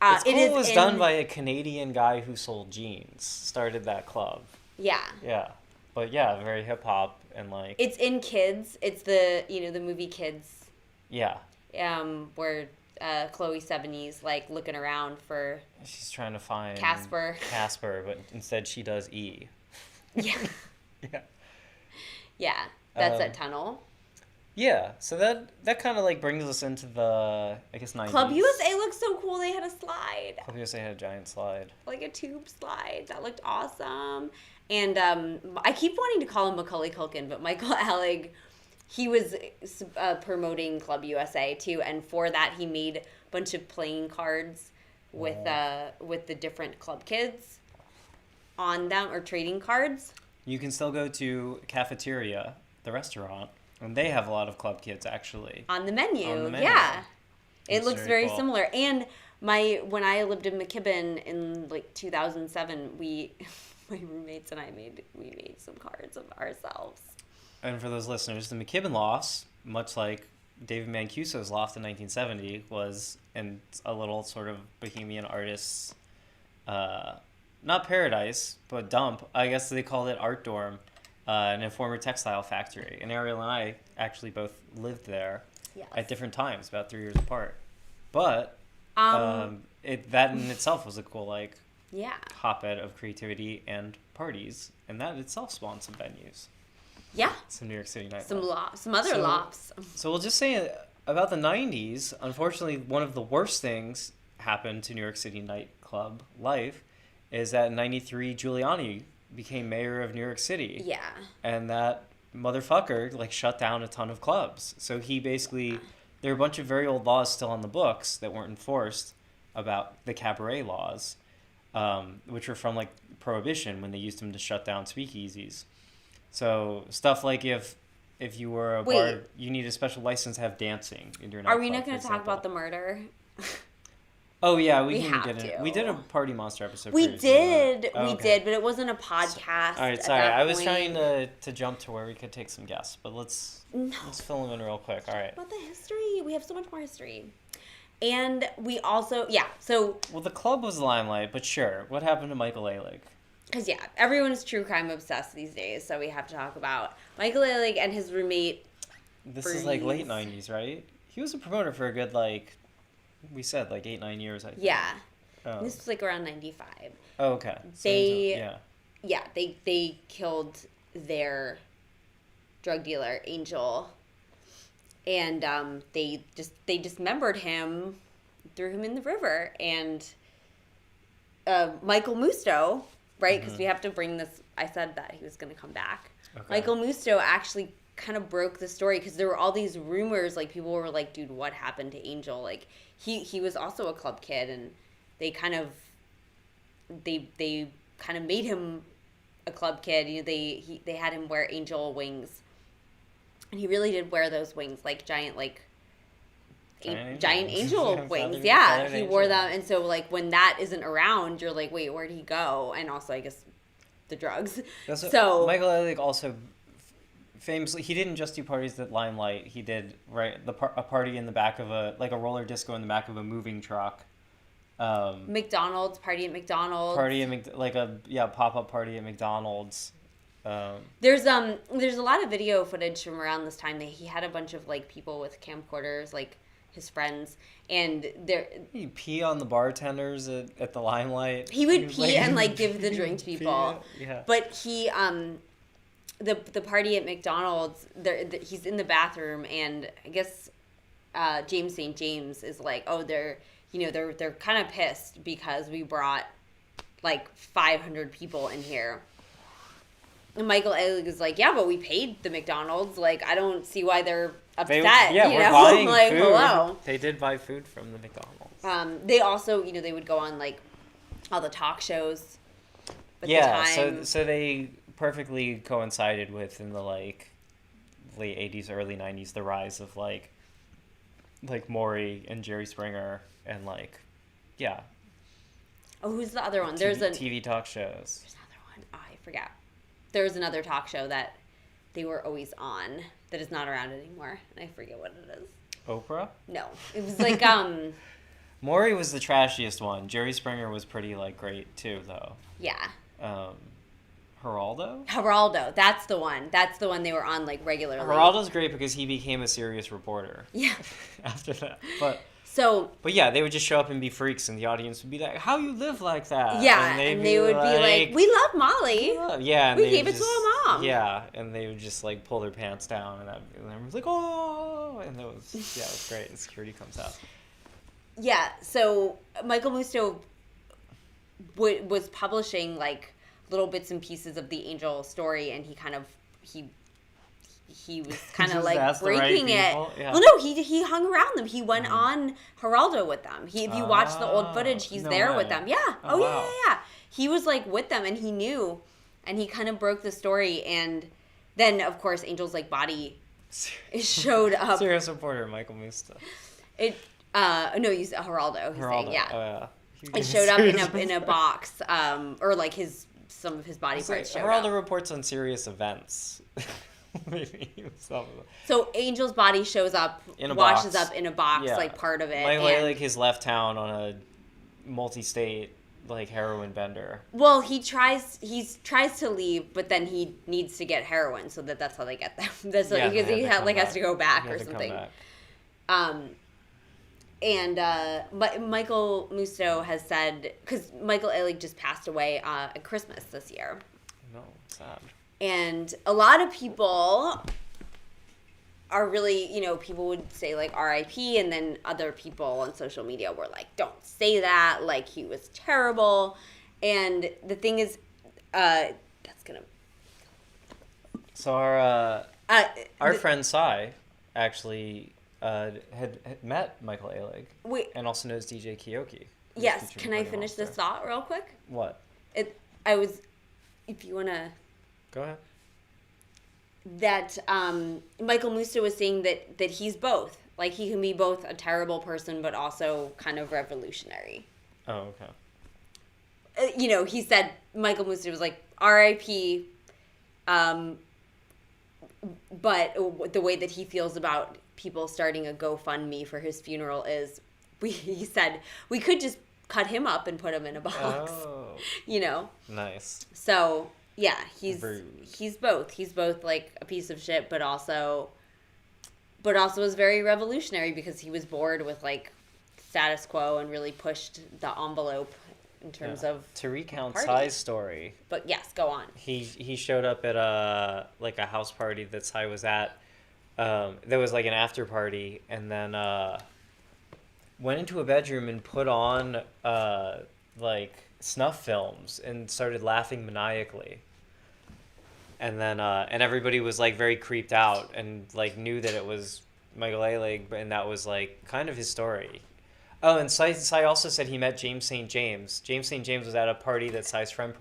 It's cool it was done by a Canadian guy who sold jeans. Started that club. Yeah. Yeah. But yeah, very hip hop and like... It's in Kids. It's the, the movie Kids. Yeah. Where Chloe Sevigny's like looking around for... She's trying to find... Casper, but instead she does E. Yeah. Yeah. Yeah. That's at Tunnel. Yeah, so that kind of like brings us into the, I guess, 90s. Club USA looked so cool. They had a slide. Club USA had a giant slide. Like a tube slide. That looked awesome. And I keep wanting to call him Macaulay Culkin, but Michael Alec, he was promoting Club USA too. And for that, he made a bunch of playing cards with the different club kids on them, or trading cards. You can still go to Cafeteria, the restaurant, and they have a lot of club kids, actually. On the menu. Yeah. It looks very cool. Similar. And when I lived in McKibben in like 2007, my roommates and I made some cards of ourselves. And for those listeners, the McKibben Lofts, much like David Mancuso's Loft in 1970, was in a little sort of bohemian artist's, not paradise, but dump. I guess they called it Art Dorm. In a former textile factory. And Ariel and I actually both lived there at different times, about 3 years apart. But that in itself was a cool, like, hotbed of creativity and parties. And that itself spawned some venues. Yeah. Some New York City nightclubs. Some other lofts. So we'll just say about the 90s, unfortunately, one of the worst things happened to New York City nightclub life is that in 93, Giuliani became mayor of New York City. Yeah. And that motherfucker, like, shut down a ton of clubs. So he basically... There are a bunch of very old laws still on the books that weren't enforced about the cabaret laws, which were from, like, Prohibition, when they used them to shut down speakeasies. So stuff like if you were a bar... You need a special license to have dancing in your nightclub. Are we not going to talk about the murder? Oh, yeah, we can get into it. We did a Party Monster episode. We did, but it wasn't a podcast. All right, sorry. I was trying to jump to where we could take some guests, but let's fill them in real quick. All right. About the history. We have so much more history. And we also, Well, the club was Limelight, but sure. What happened to Michael Alick? Because, everyone's true crime obsessed these days, so we have to talk about Michael Alick and his roommate. This is like late 90s, right? He was a promoter for a good, like... We said like 8-9 years, I think. Yeah. Oh. This was like around 95. Oh, okay. They killed their drug dealer, Angel. And they dismembered him, threw him in the river. And Michael Musto, right? Because we have to bring this. I said that he was going to come back. Okay. Michael Musto actually kind of broke the story because there were all these rumors. Like, people were like, dude, what happened to Angel? Like, he was also a club kid, and they kind of made him a club kid. They had him wear angel wings And he really did wear those wings, like giant, like giant angel. angel wings. Feathered- Yeah, feathered he angel wore them, wings. and so like when that isn't around, you're like, wait, where'd he go? And also, I guess the drugs. That's what- So Michael Ehrlich also famously, he didn't just do parties at Limelight. He did a party in the back of a roller disco in the back of a moving truck. McDonald's party at McDonald's. Pop up party at McDonald's. There's a lot of video footage from around this time that he had a bunch of like people with camcorders, like his friends, and He pee on the bartenders at the Limelight. he would pee and like give the drink to people. Yeah. But he the party at McDonald's, he's in the bathroom, and I guess James St. James is like, oh, they're kind of pissed because we brought like 500 people in here. And Michael Ehrlich is like, yeah, but we paid the McDonald's. Like, I don't see why they're upset. We're buying like, food. hello. They did buy food from the McDonald's. They also, they would go on like all the talk shows. At the Yeah, time. so they perfectly coincided with in the like late 80s, early 90s, the rise of like Maury and Jerry Springer and Oh, who's the other one? TV talk shows. There's another one. Oh, I forgot. There was another talk show that they were always on that is not around anymore, and I forget what it is. Oprah? No, it was like Maury was the trashiest one. Jerry Springer was pretty great too, though. yeah. Geraldo? That's the one. That's the one they were on regularly. Geraldo's great because he became a serious reporter. Yeah. After that, But yeah, they would just show up and be freaks, and the audience would be like, "How you live like that?" Yeah, and they would be like, "We love Molly. Yeah, and we they gave would it to her mom." Yeah, and they would just pull their pants down, and everyone was like, "Oh!" And it was great. And security comes out. Yeah, so Michael Musto was publishing little bits and pieces of the Angel story, and he was kind of breaking it. Yeah. Well, no, he hung around them. He went on Geraldo with them. If you watch the old footage, he's there with them. Yeah. Oh, wow. Yeah. He was with them, and he knew, and he kind of broke the story. And then, of course, Angel's body showed up. Serious reporter Michael Musto. No, he's Geraldo. He's saying, yeah. Oh, yeah. It showed up in a box, or some of his body parts showed Geraldo up. reports on serious events. Maybe some of them. So Angel's body shows up, washes up in a box, part of it. Michael Ehrlich has left town on a multi-state heroin bender. Well, he tries to leave, but then he needs to get heroin, so that's how they get them. Because he has to go back or something. And Michael Musto has said, because Michael Ehrlich just passed away at Christmas this year. No, sad. And a lot of people are really, people would say R.I.P. and then other people on social media were like, don't say that, he was terrible. And the thing is, that's gonna. So our friend Sai actually had met Michael Ehrlich and also knows DJ Kiyoki. Yes, can I finish this thought real quick? What? If you wanna. Go ahead. That Michael Musto was saying that he's both. He can be both a terrible person, but also kind of revolutionary. Oh, okay. He said, Michael Musto was R.I.P., but the way that he feels about people starting a GoFundMe for his funeral is, he said, we could just cut him up and put him in a box. Oh. Nice. So... yeah, he's both. He's both a piece of shit, but also was very revolutionary because he was bored with status quo and really pushed the envelope in terms of to recount party. Sai's story. But yes, go on. He showed up at a house party that Sai was at. There was an after party, and then went into a bedroom and put on snuff films and started laughing maniacally. And then and everybody was very creeped out and knew that it was Michael Ehrlich, and that was kind of his story. Oh, and Sai also said he met James St. James. James St. James was at a party that Sai's friend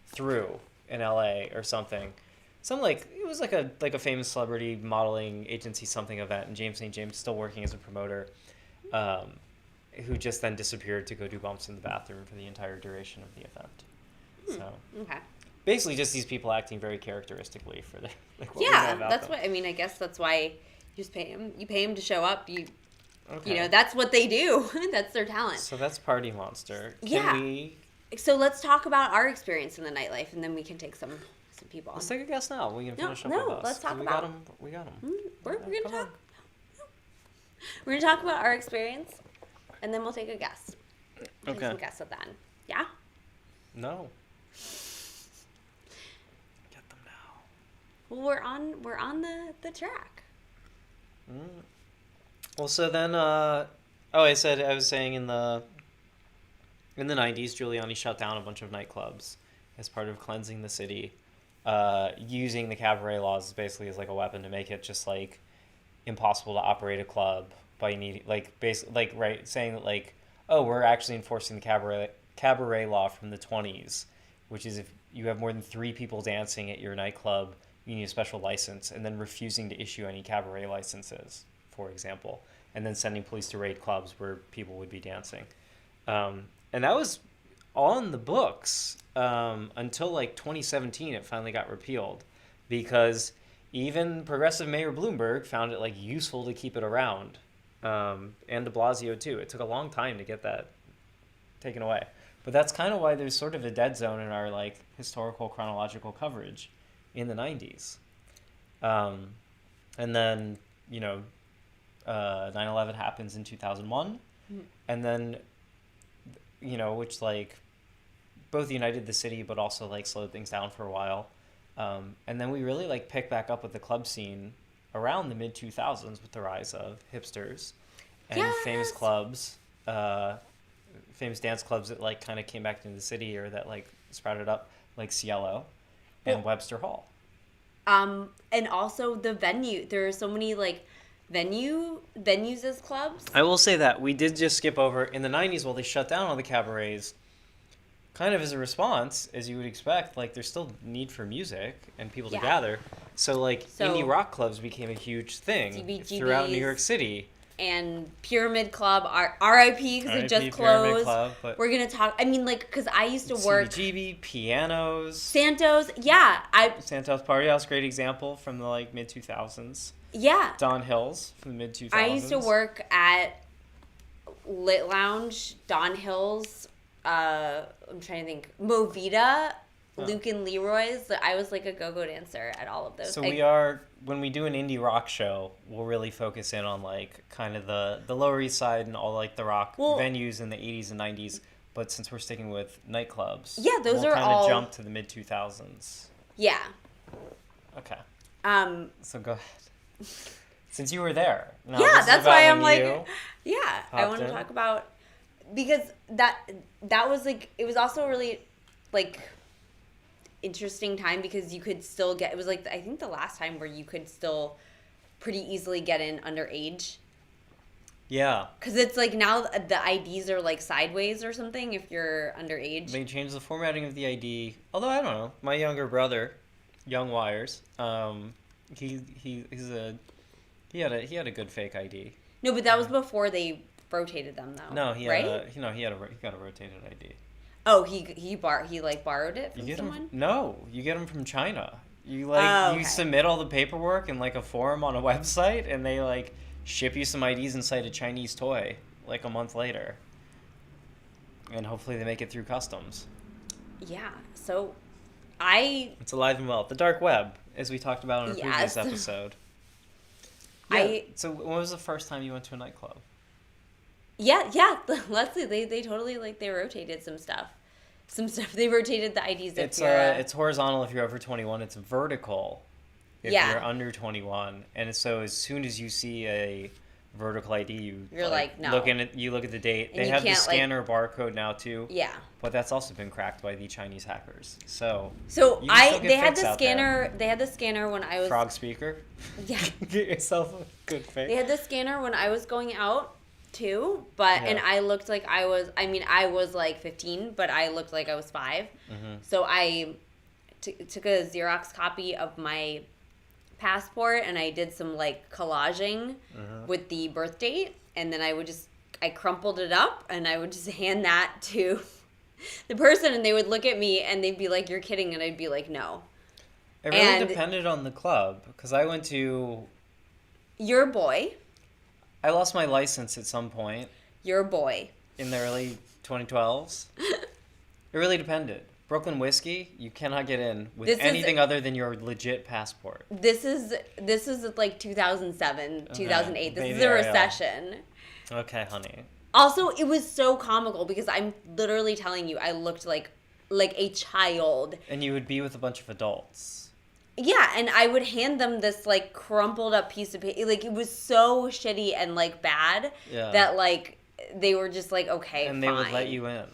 threw in LA or something. it was like a famous celebrity modeling agency something event, and James St. James still working as a promoter, who just then disappeared to go do bumps in the bathroom for the entire duration of the event. So Okay. basically just these people acting very characteristically for what we know Yeah, about that's them. what I mean. I guess that's why you just pay them. You pay them to show up. You Okay. know, that's what they do. That's their talent. So that's Party Monster. Yeah. Can we... So let's talk about our experience in the nightlife, and then we can take some people on. Let's take a guess now. We can finish up no, with us. let's talk 'cause about- We got them. We're gonna Come talk. on. We're gonna talk about our experience, and then we'll take a guess. Take Okay. some guess at that. Yeah. No. Get them now. Well, we're on the track. Well, so then, I was saying in the 90s, Giuliani shut down a bunch of nightclubs as part of cleansing the city, using the cabaret laws basically as like a weapon to make it just like impossible to operate a club by needing saying that like, oh, we're actually enforcing the cabaret law from the 20s, which is if you have more than 3 people dancing at your nightclub, you need a special license, and then refusing to issue any cabaret licenses, for example, and then sending police to raid clubs where people would be dancing. And that was on the books until like 2017. It finally got repealed because even progressive Mayor Bloomberg found it like useful to keep it around, and de Blasio too. It took a long time to get that taken away. But that's kind of why there's sort of a dead zone in our like historical chronological coverage in the 90s. And then, 9/11 happens in 2001. And then, which like both united the city, but also like slowed things down for a while. And then we really like picked back up with the club scene around the mid 2000s with the rise of hipsters and famous clubs, famous dance clubs that like kind of came back into the city or that like sprouted up, like Cielo and Webster Hall. And also the venue. There are so many like venues as clubs. I will say that we did just skip over in the 90s while they shut down all the cabarets, kind of as a response, as you would expect, like there's still need for music and people to gather. So like indie rock clubs became a huge thing throughout New York City. And Pyramid Club, R.I.P. because it just closed. Club, but we're gonna talk. I mean, like, because I used to work. CBGB, Pianos. Santos, yeah. Santos Party House, great example from the like mid 2000s. Yeah. Don Hills from the mid 2000s. I used to work at Lit Lounge, Don Hills. I'm trying to think. Movida, Luke and Leroy's. I was like a go-go dancer at all of those. So when we do an indie rock show, we'll really focus in on like kind of the Lower East Side and all like the rock venues in the 80s and 90s. But since we're sticking with nightclubs, those we'll are kind all of jump to the mid 2000s. Yeah. Okay. So go ahead. Since you were there. Now, yeah, that's why I'm like, I want to in. talk about because that was like it was also really like interesting time because you could still get it was like I think the last time where you could still pretty easily get in underage. Yeah. Because it's like now the IDs are like sideways or something if you're underage. They changed the formatting of the ID. Although I don't know, my younger brother, Young Wires, he had a good fake ID. No, but that was before they rotated them though. No, he right? he got a rotated ID. Oh, he borrowed it from someone? You get them from China. You okay. submit all the paperwork in like a form on a website, and they like ship you some IDs inside a Chinese toy like a month later, and hopefully they make it through customs. Yeah. So, it's alive and well. The dark web, as we talked about in a previous episode. So when was the first time you went to a nightclub? Yeah. Let's see. They totally they rotated some stuff. They rotated the IDs. It's horizontal if you're over 21. It's vertical if you're under 21. And so as soon as you see a vertical ID, you're like no. You look at the date. And they have the scanner barcode now too. Yeah. But that's also been cracked by the Chinese hackers. So they had the scanner. They had the scanner when I was frog speaker. Yeah. Get yourself a good fake. They had the scanner when I was going out too, and I looked like I was like 15, but I looked like I was 5. Mm-hmm. So I took a Xerox copy of my passport, and I did some like collaging with the birth date, and then I crumpled it up, and I would just hand that to the person, and they would look at me, and they'd be like, "You're kidding," and I'd be like, "No." It really depended on the club, because I went to... Your boy. I lost my license at some point. Your boy. In the early 2012s. It really depended. Brooklyn Whiskey, you cannot get in with anything other than your legit passport. This is like 2007, 2008. This is a Ariel. recession. Okay, honey. Also, it was so comical because I'm literally telling you, I looked like a child. And you would be with a bunch of adults. Yeah, and I would hand them this like crumpled up piece of paper. Like, it was so shitty and like bad that like they were just like, okay, and they fine. would let you in.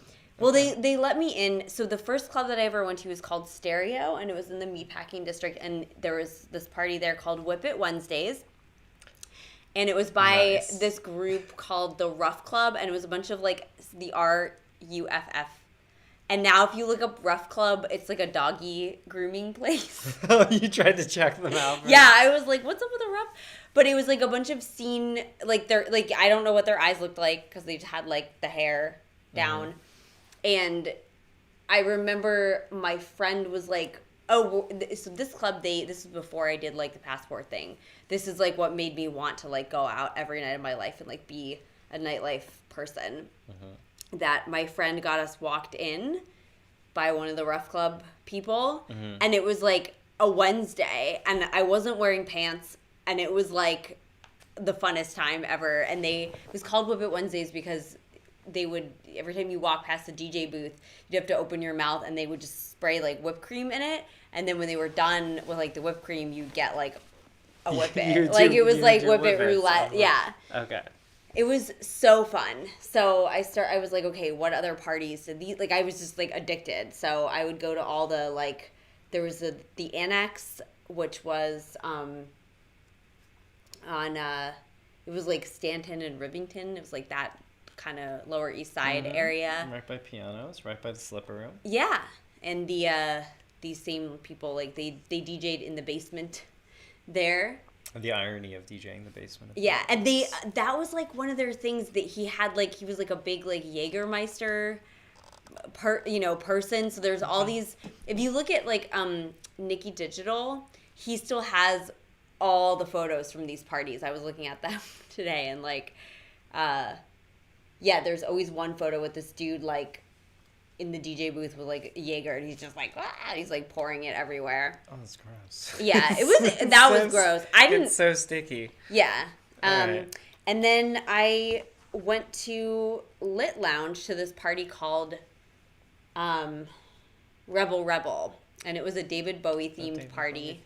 Well, they let me in. So the first club that I ever went to was called Stereo, and it was in the Meatpacking District, and there was this party there called Whip It Wednesdays. And it was by this group called the Rough Club, and it was a bunch of like the RUFF. And now if you look up Rough Club, it's like a doggy grooming place. Oh, you tried to check them out. Right? Yeah, I was like, what's up with the Rough? But it was like a bunch of like they're like, I don't know what their eyes looked like because they had like the hair down. And I remember my friend was like, oh, so this club, this was before I did like the passport thing. This is like what made me want to like go out every night of my life and like be a nightlife person. That my friend got us walked in by one of the Rough Club people. And it was like a Wednesday, and I wasn't wearing pants, and it was like the funnest time ever. And it was called Whip It Wednesdays because they would, every time you walk past the DJ booth, you'd have to open your mouth, and they would just spray like whipped cream in it. And then when they were done with like the whipped cream, you'd get like a Whip It. Like it was like Whip It roulette. Yeah. Okay. It was so fun. So I was like, okay, what other parties did these, like I was just like addicted. So I would go to all the like, there was the Annex, which was it was like Stanton and Rivington. It was like that kind of Lower East Side area. Right by pianos, right by the slipper room. Yeah. And these same people, like they DJ'd in the basement there. The irony of DJing the basement. Yeah, and that was like one of their things that he had, like he was like a big like Jägermeister person. So there's all these, if you look at like Nikki Digital, he still has all the photos from these parties. I was looking at them today, and like there's always one photo with this dude like in the DJ booth with like Jaeger, and he's just like, he's like pouring it everywhere. Oh, that's gross. Yeah, it was that was gross. I didn't. It's so sticky. Yeah. Right. And then I went to Lit Lounge to this party called Rebel Rebel, and it was a David Bowie themed party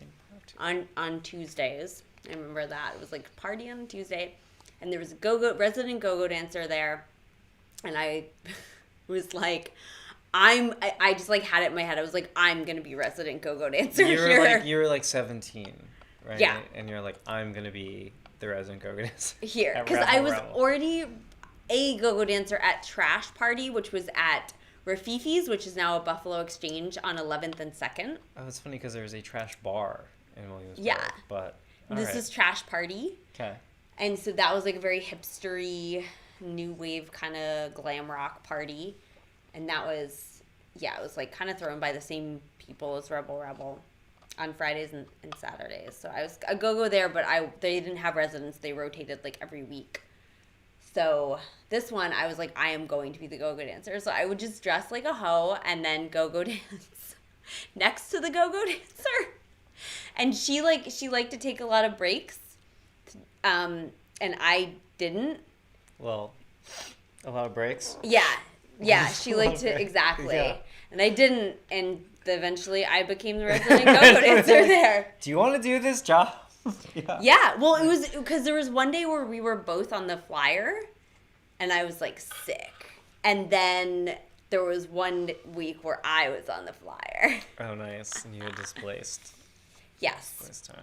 on Tuesdays. I remember that. It was like party on Tuesday, and there was a resident go-go dancer there, and I was like, I just like had it in my head. I was like, I'm gonna be resident go-go dancer here. You were like 17, right? Yeah. And you're like, I'm gonna be the resident go-go dancer here, because I was already a go-go dancer at Trash Party, which was at Rafifi's, which is now a Buffalo Exchange on 11th and 2nd. Oh, it's funny because there was a trash bar in Williamsburg. Yeah. But this is Trash Party. Okay. And so that was like a very hipstery, new wave kind of glam rock party. And that was, it was like kind of thrown by the same people as Rebel Rebel on Fridays and Saturdays. So I was a go-go there, but they didn't have residents. They rotated like every week. So this one, I was like, I am going to be the go-go dancer. So I would just dress like a hoe and then go-go dance next to the go-go dancer. And she liked to take a lot of breaks. And I didn't. Well, a lot of breaks. Yeah, she liked to, exactly. Yeah. And I didn't, and eventually I became the resident go-go dancer there. Do you want to do this job? Yeah, well, it was, because there was one day where we were both on the flyer, and I was, like, sick. And then there was one week where I was on the flyer. Oh, nice. And you were displaced. Yes. Displaced, huh?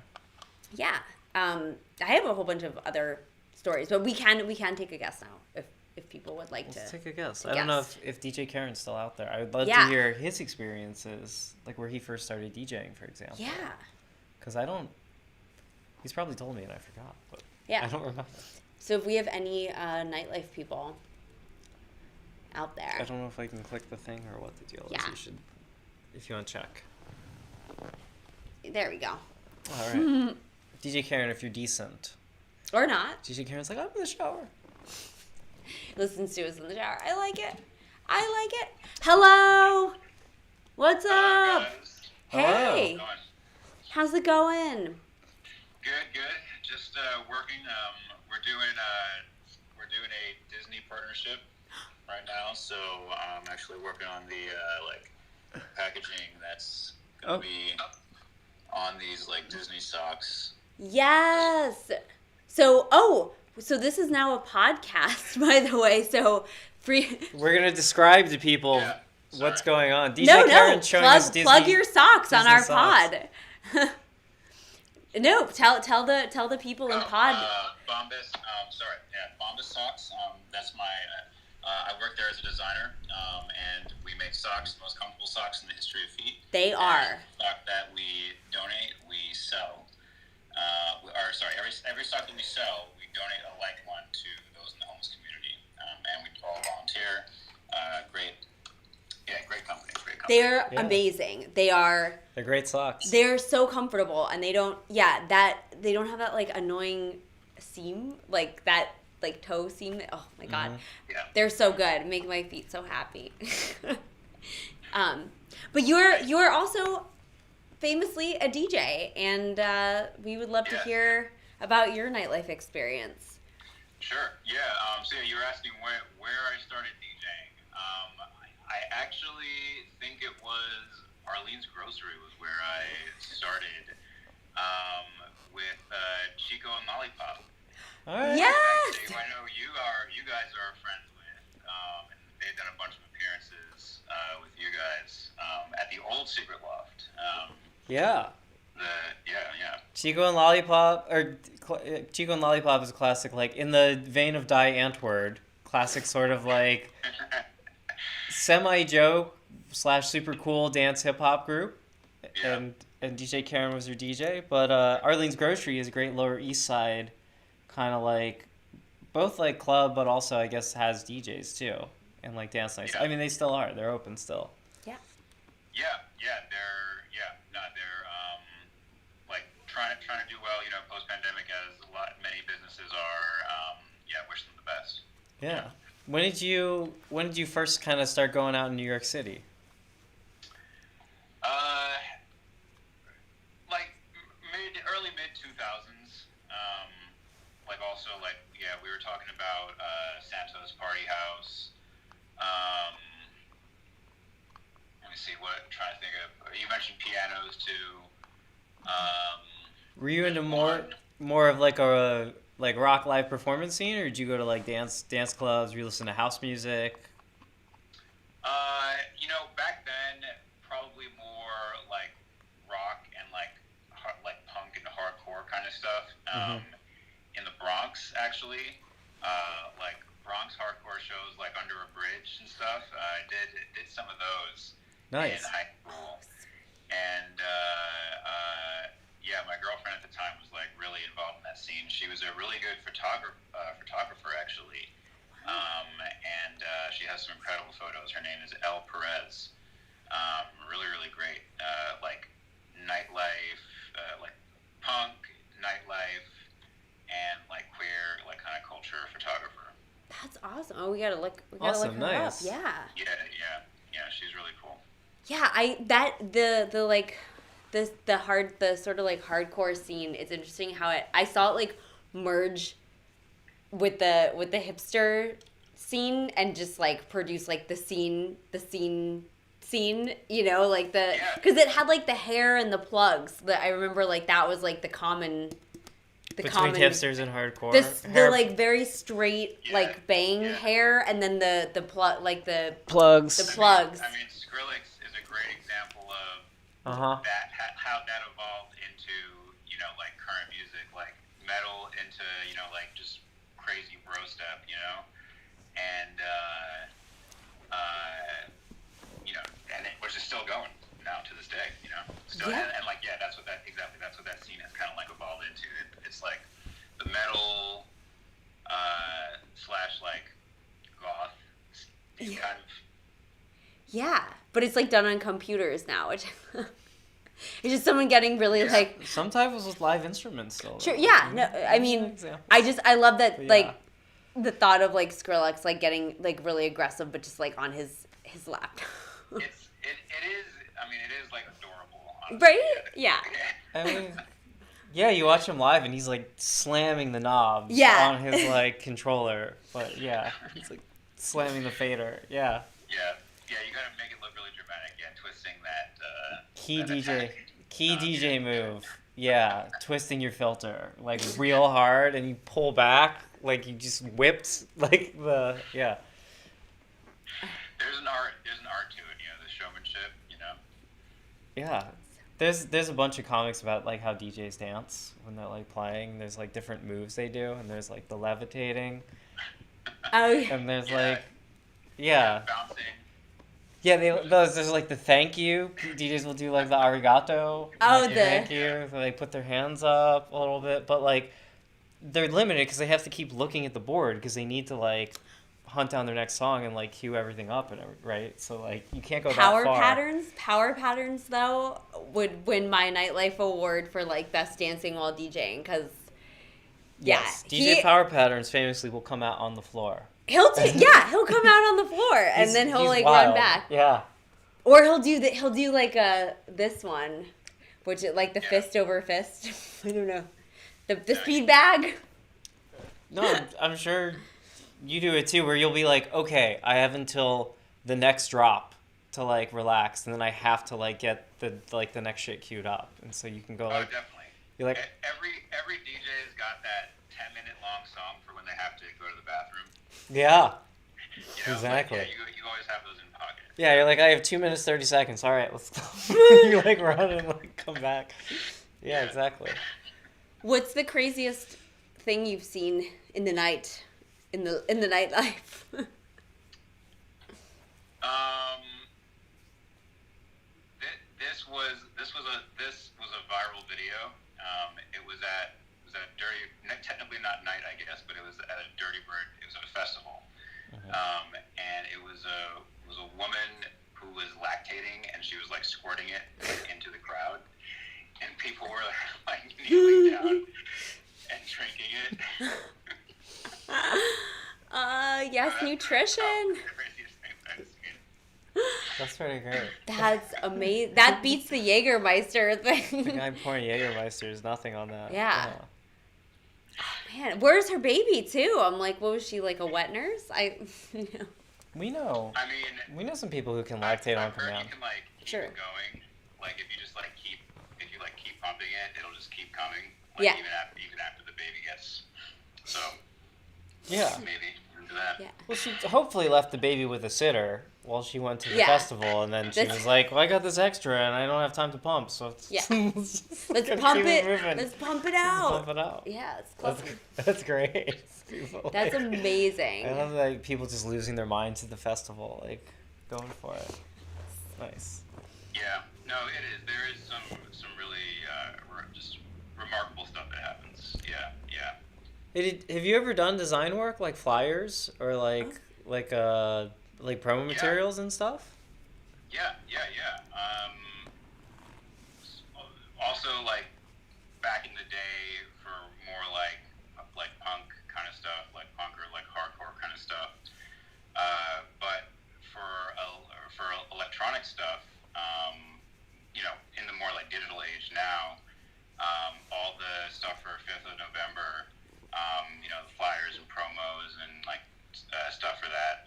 Yeah. I have a whole bunch of other stories, but we can take a guess now if people would like Let's to take a guess. to I don't know guess. if DJ Karen's still out there. I would love to Yeah. hear his experiences, like where he first started DJing, for example. Yeah. Because I don't. He's probably told me and I forgot, but Yeah. I don't remember. So if we have any nightlife people out there. I don't know if I can click the thing or what the deal is. Yeah. You should, if you want to check. There we go. All right. DJ Karen, if you're decent. Or not. DJ Karen's like, I'm in the shower. Listens to us in the shower. I like it. Hello. What's up? Guys. Hey. Going. How's it going? Good. Just working. We're doing a Disney partnership right now, so I'm actually working on the packaging that's gonna be on these like Disney socks. Yes. So this is now a podcast, by the way. So free. We're going to describe to people Yeah, what's sorry. going on. DJ No. Karen showing us Disney. Plug your socks on Disney our socks. pod. No, tell the people in pod. Bombas. Bombas socks. That's my. I work there as a designer, and we make socks, the most comfortable socks in the history of feet. They are. And the sock that we donate, we sell. Every sock that we sell, we donate a like one to those in the homeless community, and we all volunteer. Great company. They're Yeah. amazing. They're great socks. so comfortable, and they don't have that like annoying seam, like that like toe seam. Oh my god, Yeah. they're so good. Make my feet so happy. But you're also famously a DJ, and we would love to Yeah. hear about your nightlife experience. Sure. Yeah. So you were asking where I started DJing. I actually think it was Arlene's Grocery was where I started with Chico and Lollipop. All right. Yes. Who I know you guys are friends with, and they've done a bunch of appearances with you guys at the old Secret Loft. Yeah. Yeah. Chico and Lollipop is a classic, like in the vein of Die Antwoord, classic sort of like semi-joke / super cool dance hip hop group, Yeah. and DJ Karen was your DJ, but Arlene's Grocery is a great Lower East Side kind of like both like club, but also I guess has DJs too and like dance nights. Yeah. I mean, they still are. They're open still. They're like trying to do well, post pandemic as many businesses are. Wish them the best. Yeah. When did you first kind of start going out in New York City? Like early mid 2000s. We were talking about Santos Party House. Let me see what I'm trying to think of. You mentioned pianos too. Were you into there's more of like a like rock live performance scene, or did you go to like dance clubs? Were you listen to house music? Back then, probably more like rock and like punk and hardcore kind of stuff. In the Bronx, actually, like Bronx hardcore shows, like Under a Bridge and stuff. I did some of those Nice. in high school, and my girlfriend at the time was like really involved in that scene. She was a really good photographer actually. And she has some incredible photos. Her name is Elle Perez. Really great. Like nightlife, like punk, nightlife, and like queer, like kind of culture photographer. That's awesome. Oh, we gotta look her Awesome, up. nice. Yeah. Yeah. She's really cool. Yeah, the sort of like hardcore scene. It's interesting how I saw it like merge with the hipster scene and just like produce like the scene, like because it had like the hair and the plugs. That I remember like that was like the common Between hipsters and hardcore. the like very straight like bang Yeah. hair, and then the plug like the plugs. plugs. I mean, Skrillex is a great example of Uh-huh. how that evolved into like current music, like metal into like just crazy bro step, and this day, you know. Still, Yeah. and like, yeah, that's what that scene has kind of like evolved into. It's like the metal slash like goth kind of. Yeah, but it's like done on computers now. It's just someone getting really like. Sometimes with live instruments still. Sure. Yeah. No. I mean, I love that like the thought of like Skrillex like getting like really aggressive, but just like on his laptop. It is. I mean, it is like adorable. Honestly. Right? Yeah. I mean, yeah, you watch him live and he's like slamming the knobs on his like controller, but yeah, he's like slamming the fader. Yeah. Yeah. Yeah, you gotta make it look really dramatic. Yeah, twisting that. Key DJ move. Yeah, twisting your filter like real hard, and you pull back like you just whipped like the There's an art to it, you know, the showmanship, you know. Yeah, there's a bunch of comics about like how DJs dance when they're like playing. There's like different moves they do, and there's like the levitating. Oh. Yeah. And there's like, yeah. Bouncing. Yeah, there's like the thank you. DJs will do like the arigato. Oh, like, thank you. They put their hands up a little bit, but like they're limited because they have to keep looking at the board because they need to like hunt down their next song and like cue everything up and right. So like you can't go that far. Power Patterns though would win my nightlife award for like best dancing while DJing because yes, DJ Power Patterns famously will come out on the floor. He'll come out on the floor and then he'll like wild. run back. Yeah. Or he'll do like this one, which is like the fist over fist. I don't know. The speed bag. No, I'm sure you do it too, where you'll be like, okay, I have until the next drop to like relax, and then I have to like get the next shit queued up, and so you can go like. Oh, definitely. You're like every DJ's got that 10-minute long song for when they have to go to the bathroom. Yeah. You know, Exactly. Like, you always have those in pocket. Yeah, you're like, I have 2 minutes 30 seconds. All right, let's go. You like run and like come back. Yeah, exactly. What's the craziest thing you've seen in the night, in the nightlife? This was a viral video. It was at technically not night, I guess, but it was at a Dirty Bird. It was at a festival, and it was a woman who was lactating, and she was like squirting it into the crowd, and people were like kneeling down and drinking it. Yes, nutrition. The craziest thing I've seen. That's pretty great. That's amazing. That beats the Jägermeister The thing. guy pouring Jägermeister is nothing on that. Yeah. Man, where's her baby too? I'm like, what was she, like a wet nurse? We know. I mean, we know some people who can lactate on I've heard command. you can like keep it going. Like if you just like keep pumping it, it'll just keep coming. Like, Yeah. Even after the baby gets. So. Yeah. Maybe into that. Yeah. Well, she hopefully left the baby with a sitter while she went to the Yeah. festival, and then she was like, "Well, I got this extra, and I don't have time to pump, so Yeah. let's Let's keep pump it. moving. Let's pump it out. Pump it out. Yeah, it's close. That's great. People, That's like, amazing. I love like people just losing their minds at the festival, like going for it. Nice. Yeah. No, it is. There is some really just remarkable stuff that happens. Yeah. Yeah. Have you ever done design work like flyers or like promo materials and stuff? Yeah. Also, like back in the day, for more like punk kind of stuff, like punk or like hardcore kind of stuff. But for electronic stuff, you know, in the more like digital age now, all the stuff for 5th of November, you know, the flyers and promos and like stuff for that,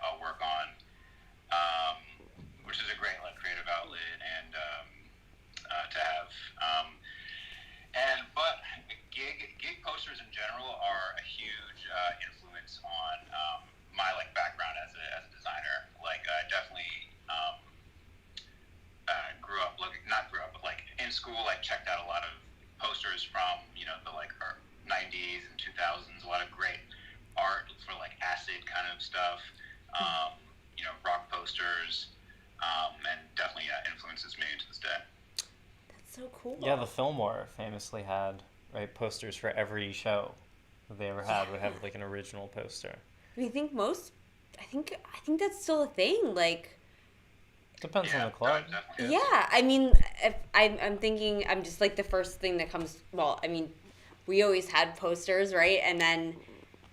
I'll work on, which is a great like creative outlet and to have. But gig posters in general are a huge influence on my like background as a designer. Like I definitely but like in school, like checked out a lot of posters from, you know, the like 90s and 2000s, a lot of great art for like acid kind of stuff, you know, rock posters, and definitely influences me to this day. cool. Yeah, the Fillmore famously had, right, posters for every show that they ever had would have like an original poster. I think I think that's still a thing. Like, Depends on the club. Definitely is. yeah, I mean, if I'm thinking, I'm just like the first thing that comes. Well, I mean, we always had posters, right? And then,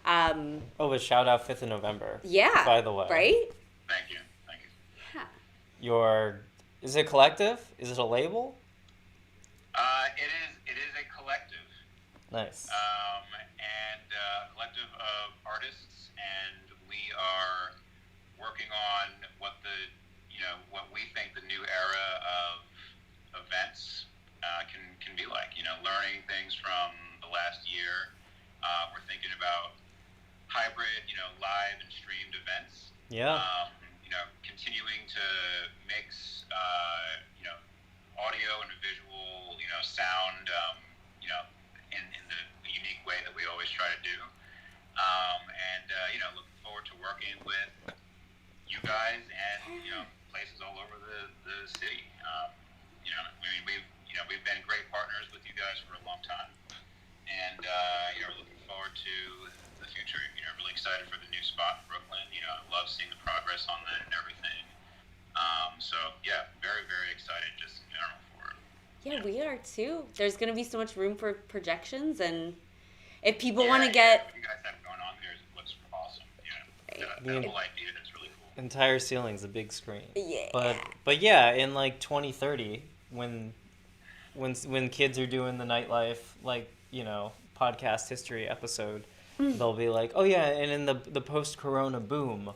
Oh, but shout out 5th of November. yeah, By the way. right? Thank you. Yeah. Is it a collective? Is it a label? It is a collective. Nice. And a collective of artists, and we are working on what we think the new era of events can be like. Learning things from the last year. We're thinking about hybrid, live and streamed events. Yeah. Continuing to mix, audio and visual, sound, in the unique way that we always try to do. Looking forward to working with you guys and, places all over the city. We've been great partners with you guys for a long time. And, we're looking forward to the future. Really excited for the new spot in Brooklyn. I love seeing the progress on that and everything. So, yeah, very, very excited just in general for it. Yeah, we are too. There's gonna be so much room for projections, and if people want to get What you guys have going on there looks awesome. Right. That whole idea is really cool. Entire ceiling's a big screen. Yeah. But yeah, in like 2030, when kids are doing the nightlife, like, podcast history episode, they'll be like, oh yeah, and in the post-corona boom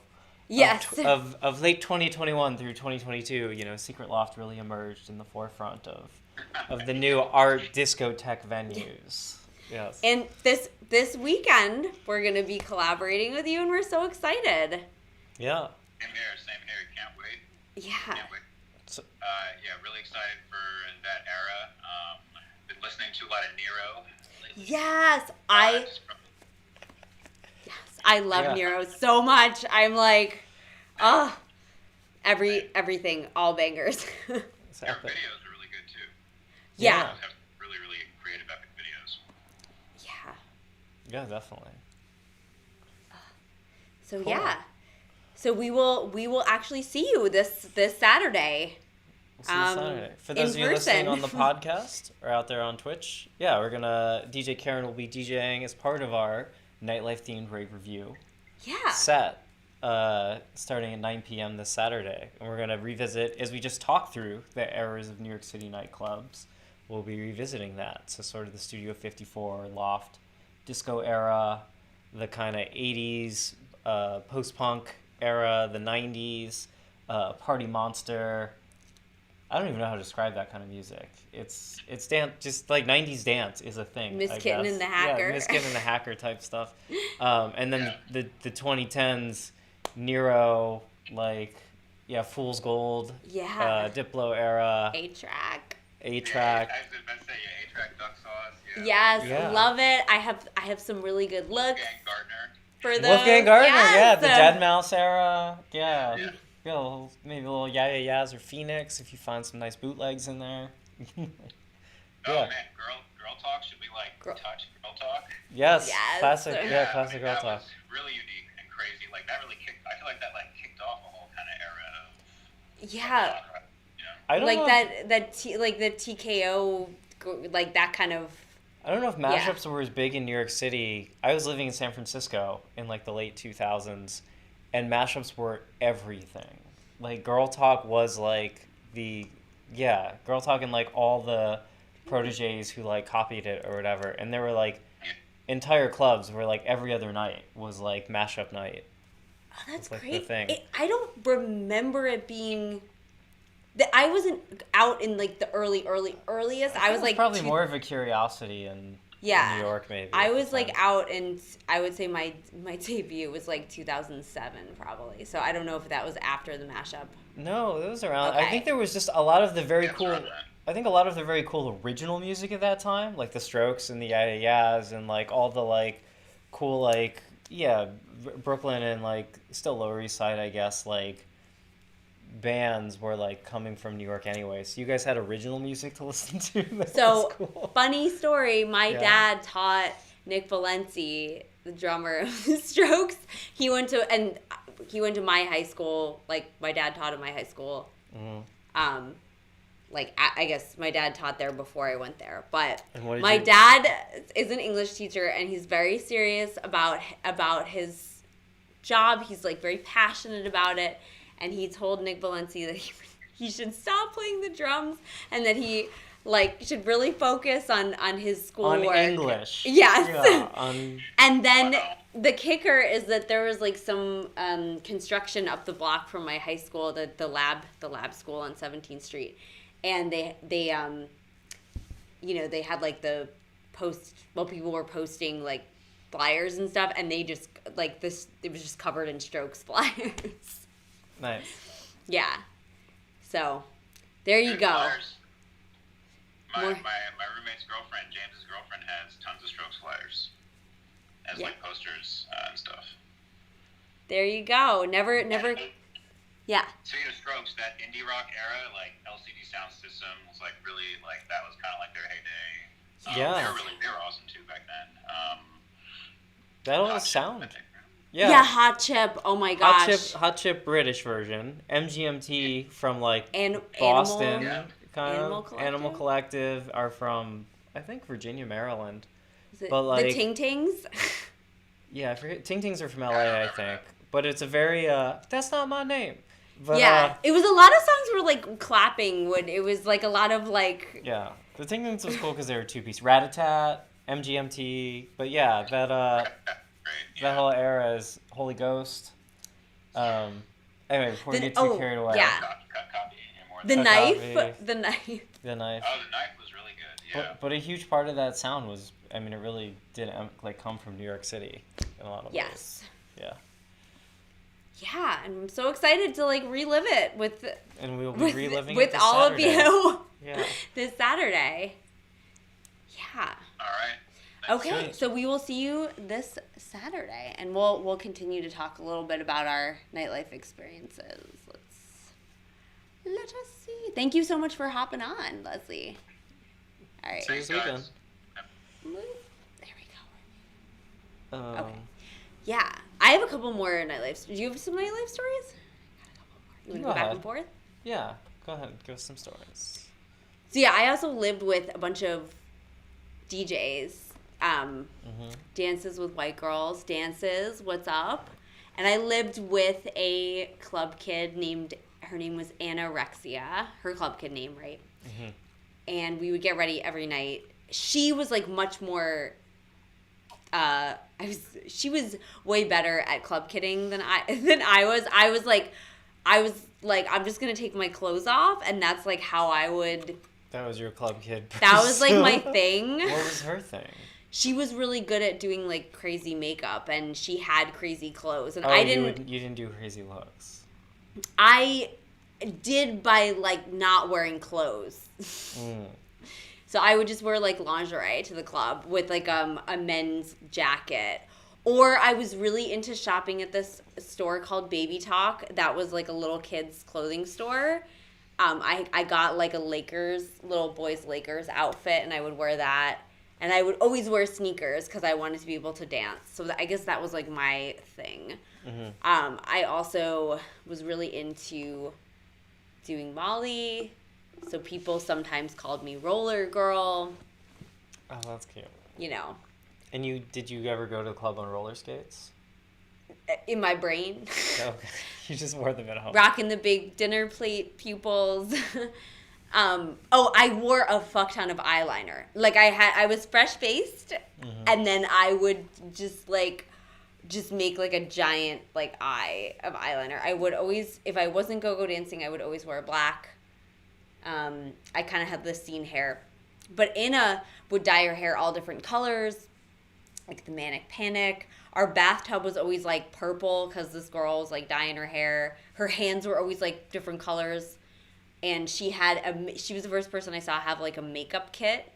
yes, of late 2021 through 2022, Secret Loft really emerged in the forefront of the new art discotheque venues. Yes. and this weekend we're gonna be collaborating with you, and we're so excited. Yeah. Same here. Can't wait. Yeah. Can't wait. So, Really excited for that era. Been listening to a lot of Nero lately. Yes, Just I love Yeah. Nero so much. I'm like, everything, all bangers. it's Their epic. videos are really good too. Yeah. They have really, really creative, epic videos. Yeah. Yeah, definitely. So Cool. yeah. So we will actually see you this Saturday. We'll see you Saturday. For those of in you listening person. on the podcast or out there on Twitch, yeah, DJ Karen will be DJing as part of our nightlife themed rave review Yeah. set, starting at 9 p.m. this Saturday. And we're going to revisit, as we just talked through the eras of New York City nightclubs, we'll be revisiting that. So sort of the Studio 54, Loft, disco era, the kind of 80s, post-punk era, the 90s, Party Monster. I don't even know how to describe that kind of music. It's dance, just like 90s dance is a thing. Miss I Kitten guess. and the Hacker. Yeah, Miss Kitten and the Hacker type stuff. And then the 2010s, Nero, Fool's Gold, Yeah. Diplo era, A-Track. A-Track. I was about to say, A-Track Duck Sauce. Yeah. Yes, Yeah. love it. I have some really good looks Wolfgang Gardner. for those. Wolfgang Gardner, yeah, the Yes. Dead Mouse era, yeah. Yeah. Maybe a little Yeah Yeah Yeahs or Phoenix if you find some nice bootlegs in there. Oh Yeah. man, girl talk. Should we touch girl talk? Yes, Yes. classic, yeah, I classic mean, girl that talk. was really unique and crazy. Like that really kicked. I feel like that kicked off a whole kind of era of Yeah. genre. I don't Like know the TKO, like that kind of. I don't know if mashups were as big in New York City. I was living in San Francisco in the late 2000s, and mashups were everything. Like Girl Talk was Girl Talk and all the proteges who copied it or whatever, and there were entire clubs where every other night was mashup night. Oh, that's Like the great. thing. I don't remember it being. I wasn't out in the earliest. I was probably more of a curiosity in New York maybe. I at the was time. out, and I would say my debut was 2007 probably. So I don't know if that was after the mashup. No, it was around. I Okay. think there was just a lot of the very Yeah, it's cool. around that. I think a lot of the very cool original music at that time, like the Strokes and the Yeah Yeah Yeahs and all the cool Brooklyn and still Lower East Side, I guess, bands were like coming from New York anyway, so you guys had original music to listen to. That So, was cool. funny story, my Yeah. dad taught Nick Valenci, the drummer of the Strokes. He went to my high school. Like, my dad taught at my high school. Mhm. I guess my dad taught there before I went there. But And what did my you- dad is an English teacher, and he's very serious about his job. He's, like, very passionate about it. And he told Nick Valenci that he should stop playing the drums and that he, like, should really focus on his schoolwork. On English. Yes. Yeah, And then the kicker is that there was, like, some construction up the block from my high school, the lab school on 17th Street, and they they had, like, people were posting, like, flyers and stuff, and they just, like, it was just covered in Strokes flyers. Nice. Yeah. So, there you Good go. flyers. My More- roommate's girlfriend, James's girlfriend, has tons of Strokes flyers as Yeah. like posters and stuff. There you go. Never. Yeah. Speaking of Strokes, that indie rock era, like LCD Sound System, was like really like that was kind of like their heyday. Yeah. They were awesome too back then. That all Hot Chip, sound. I think. Yeah. Hot Chip. Oh my gosh. Hot Chip British version. MGMT from like And Boston, Yeah. kind Animal of. Collective? Animal Collective are from, I think, Virginia, Maryland. Is it But, like- the Ting Tings? Yeah, I forget. Ting Tings are from LA, I think. But it's a very, that's not my name. But, Yeah. It was a lot of songs were like clapping when it was like a lot of like. Yeah. The Ting Tings was cool because they were two-piece. Rat-a-tat, MGMT. But yeah, that, Great. that whole era is Holy Ghost. Anyway, before we get too carried away. Yeah. Copy anymore. The Cut knife. copy. The knife. The knife. Oh, the knife was really good. Yeah. But a huge part of that sound was, I mean, it really did like come from New York City in a lot of ways. Yes. Yeah. Yeah, and I'm so excited to like relive it with And we'll be reliving with it this all Saturday. of you Yeah. this Saturday. Yeah. All right. Okay, Sweet. so we will see you this Saturday, and we'll continue to talk a little bit about our nightlife experiences. Let us see. Thank you so much for hopping on, Leslie. All right. See you Thanks, this weekend. guys. There we go. Okay. Yeah, I have a couple more nightlife. Do you have some nightlife stories? You want to Go go back ahead. and forth? Yeah. Go ahead. Give us some stories. So yeah, I also lived with a bunch of DJs. Dances with White Girls, Dances, What's Up? And I lived with a club kid her name was Anorexia, her club kid name, right? And we would get ready every night. She was like much more, she was way better at club kidding than I was. I was like, I'm just going to take my clothes off. And that's like how I would, That was your club kid. that was like my persona. thing. What was her thing? She was really good at doing like crazy makeup, and she had crazy clothes, and Oh, I didn't. You didn't do crazy looks. I did by like not wearing clothes. So I would just wear like lingerie to the club with like a men's jacket. Or I was really into shopping at this store called Baby Talk. That was like a little kids clothing store. I got like a little boys Lakers outfit, and I would wear that. And I would always wear sneakers because I wanted to be able to dance. So I guess that was like my thing. I also was really into doing Molly. So people sometimes called me Roller Girl, Oh, that's cute. you know, And did you ever go to the club on roller skates? in my brain. Okay. You just wore them at home. Rocking the big dinner plate pupils. I wore a fuck ton of eyeliner. Like I was fresh faced, and then I would just make like a giant like eye of eyeliner. I would always, if I wasn't go-go dancing, I would always wear black. I kind of had the scene hair, but Anna would dye her hair all different colors, like the Manic Panic. Our bathtub was always like purple because this girl was like dyeing her hair. Her hands were always like different colors. And she was the first person I saw have like a makeup kit,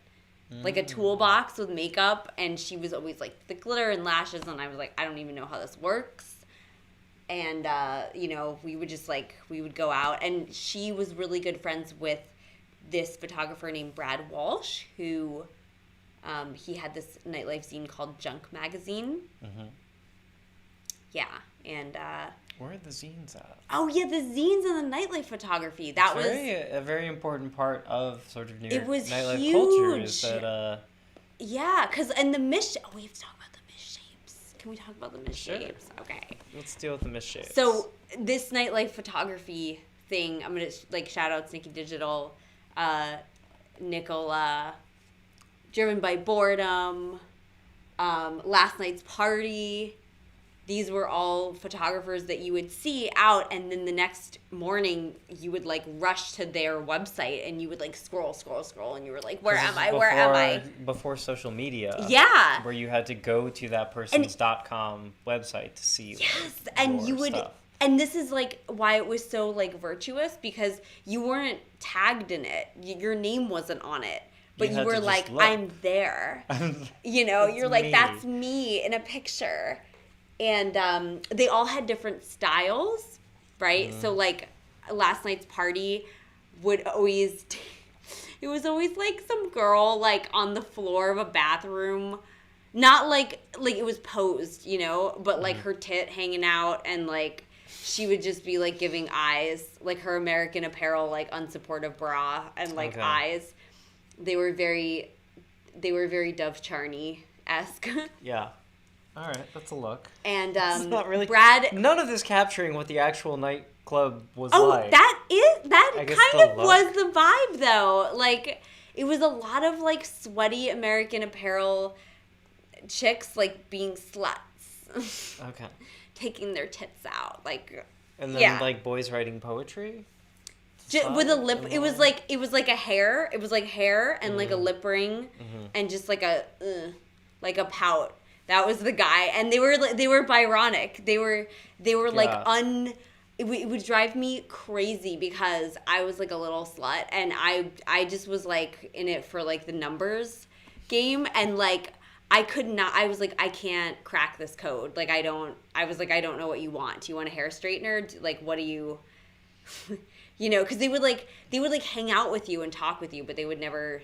like a toolbox with makeup. And she was always like the glitter and lashes. And I was like, I don't even know how this works. And, you know, we would go out. And she was really good friends with this photographer named Brad Walsh, who, he had this nightlife zine called Junk Magazine. Mm-hmm. Yeah. And, where are the zines at? oh, yeah, the zines and the nightlife photography. That was a very important part of sort of New York nightlife huge. culture is that, yeah, because, and the oh, we have to talk about the misshapes. Can we talk about the misshapes? Sure. Okay. let's deal with the misshapes. So this nightlife photography thing, I'm gonna like shout out Sneaky Digital, Nicola, Driven by Boredom, Last Night's Party. These were all photographers that you would see out, and then the next morning you would like rush to their website and you would like scroll, and you were like, where am I? Where am I? Before social media. Yeah. Where you had to go to that person's .com website to see. Yes, and you would, stuff. and this is like why it was so like virtuous, because you weren't tagged in it. Your name wasn't on it. But you were like, I'm there. You know, you're like, that's me in a picture. And they all had different styles, right? Mm. So, like, Last Night's Party would always... It was always, like, some girl, like, on the floor of a bathroom. Not, like it was posed, you know? But, like, her tit hanging out. And, like, she would just be, like, giving eyes. Like, her American Apparel, like, unsupportive bra and, like, eyes. They were very Dove Charney-esque. Yeah. All right, that's a look. And it's not really Brad. None of this capturing what the actual nightclub was like. Oh, that kind of was the vibe, though. Like, it was a lot of like sweaty American Apparel chicks, like being sluts. Okay. Taking their tits out, like. And then like boys writing poetry. With a lip, it was like a hair. It was like hair and like a lip ring, and just like a pout. That was the guy, and they were Byronic. They were like It would drive me crazy because I was like a little slut, and I just was like in it for like the numbers game, and like I could not. I was like, I can't crack this code. Like I don't know what you want. Do you want a hair straightener? Like what do you? You know, because they would hang out with you and talk with you, but they would never.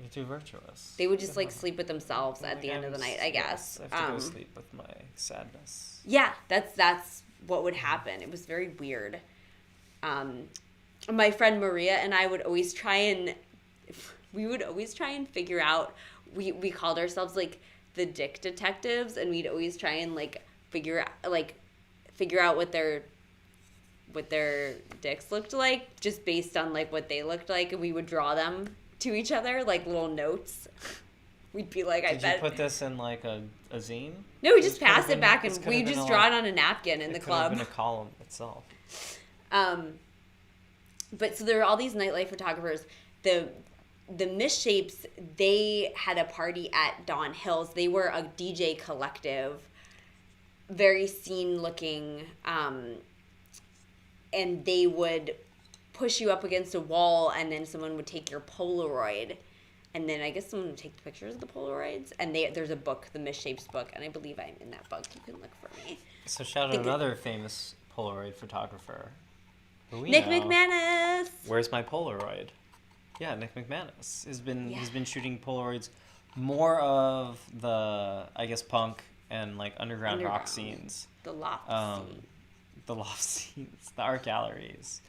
You're too virtuous. They would just like sleep with themselves at the end of the night, I guess. I have to go sleep with my sadness. Yeah, that's what would happen. It was very weird. My friend Maria and I would always try and figure out. We called ourselves like the dick detectives, and we'd always try and like figure out what their dicks looked like, just based on like what they looked like, and we would draw them to each other like little notes. We'd be like, Did you put this in like a zine? No, we just pass it back, and we just draw it on a napkin in the club. It could have been a column itself. But so there were all these nightlife photographers. The Misshapes, they had a party at Dawn Hills. They were a DJ collective, very scene looking, and they would push you up against a wall, and then someone would take your Polaroid, and then I guess someone would take the pictures of the Polaroids, and there's a book, the Misshapes book, and I believe I'm in that book. You can look for me. So shout out another famous Polaroid photographer. Nick McManus! Where's my Polaroid? Yeah, Nick McManus has been shooting Polaroids, more of the, I guess, punk and like underground rock scenes. The Loft scene. The Loft scenes, the art galleries,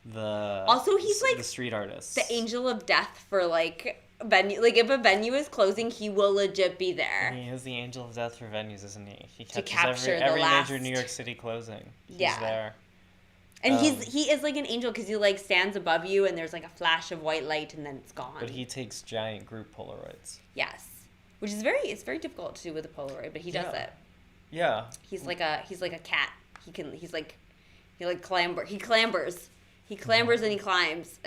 he's like the street artists, the angel of death for like venue. Like if a venue is closing, he will legit be there. He is the angel of death for venues, isn't he? He to catches capture every major New York City closing. He's there. And he is like an angel because he like stands above you, and there's like a flash of white light, and then it's gone. But he takes giant group Polaroids. Yes, which is very difficult to do with a Polaroid, but he does it. Yeah. He's like a cat. He clambers. He clambers and he climbs.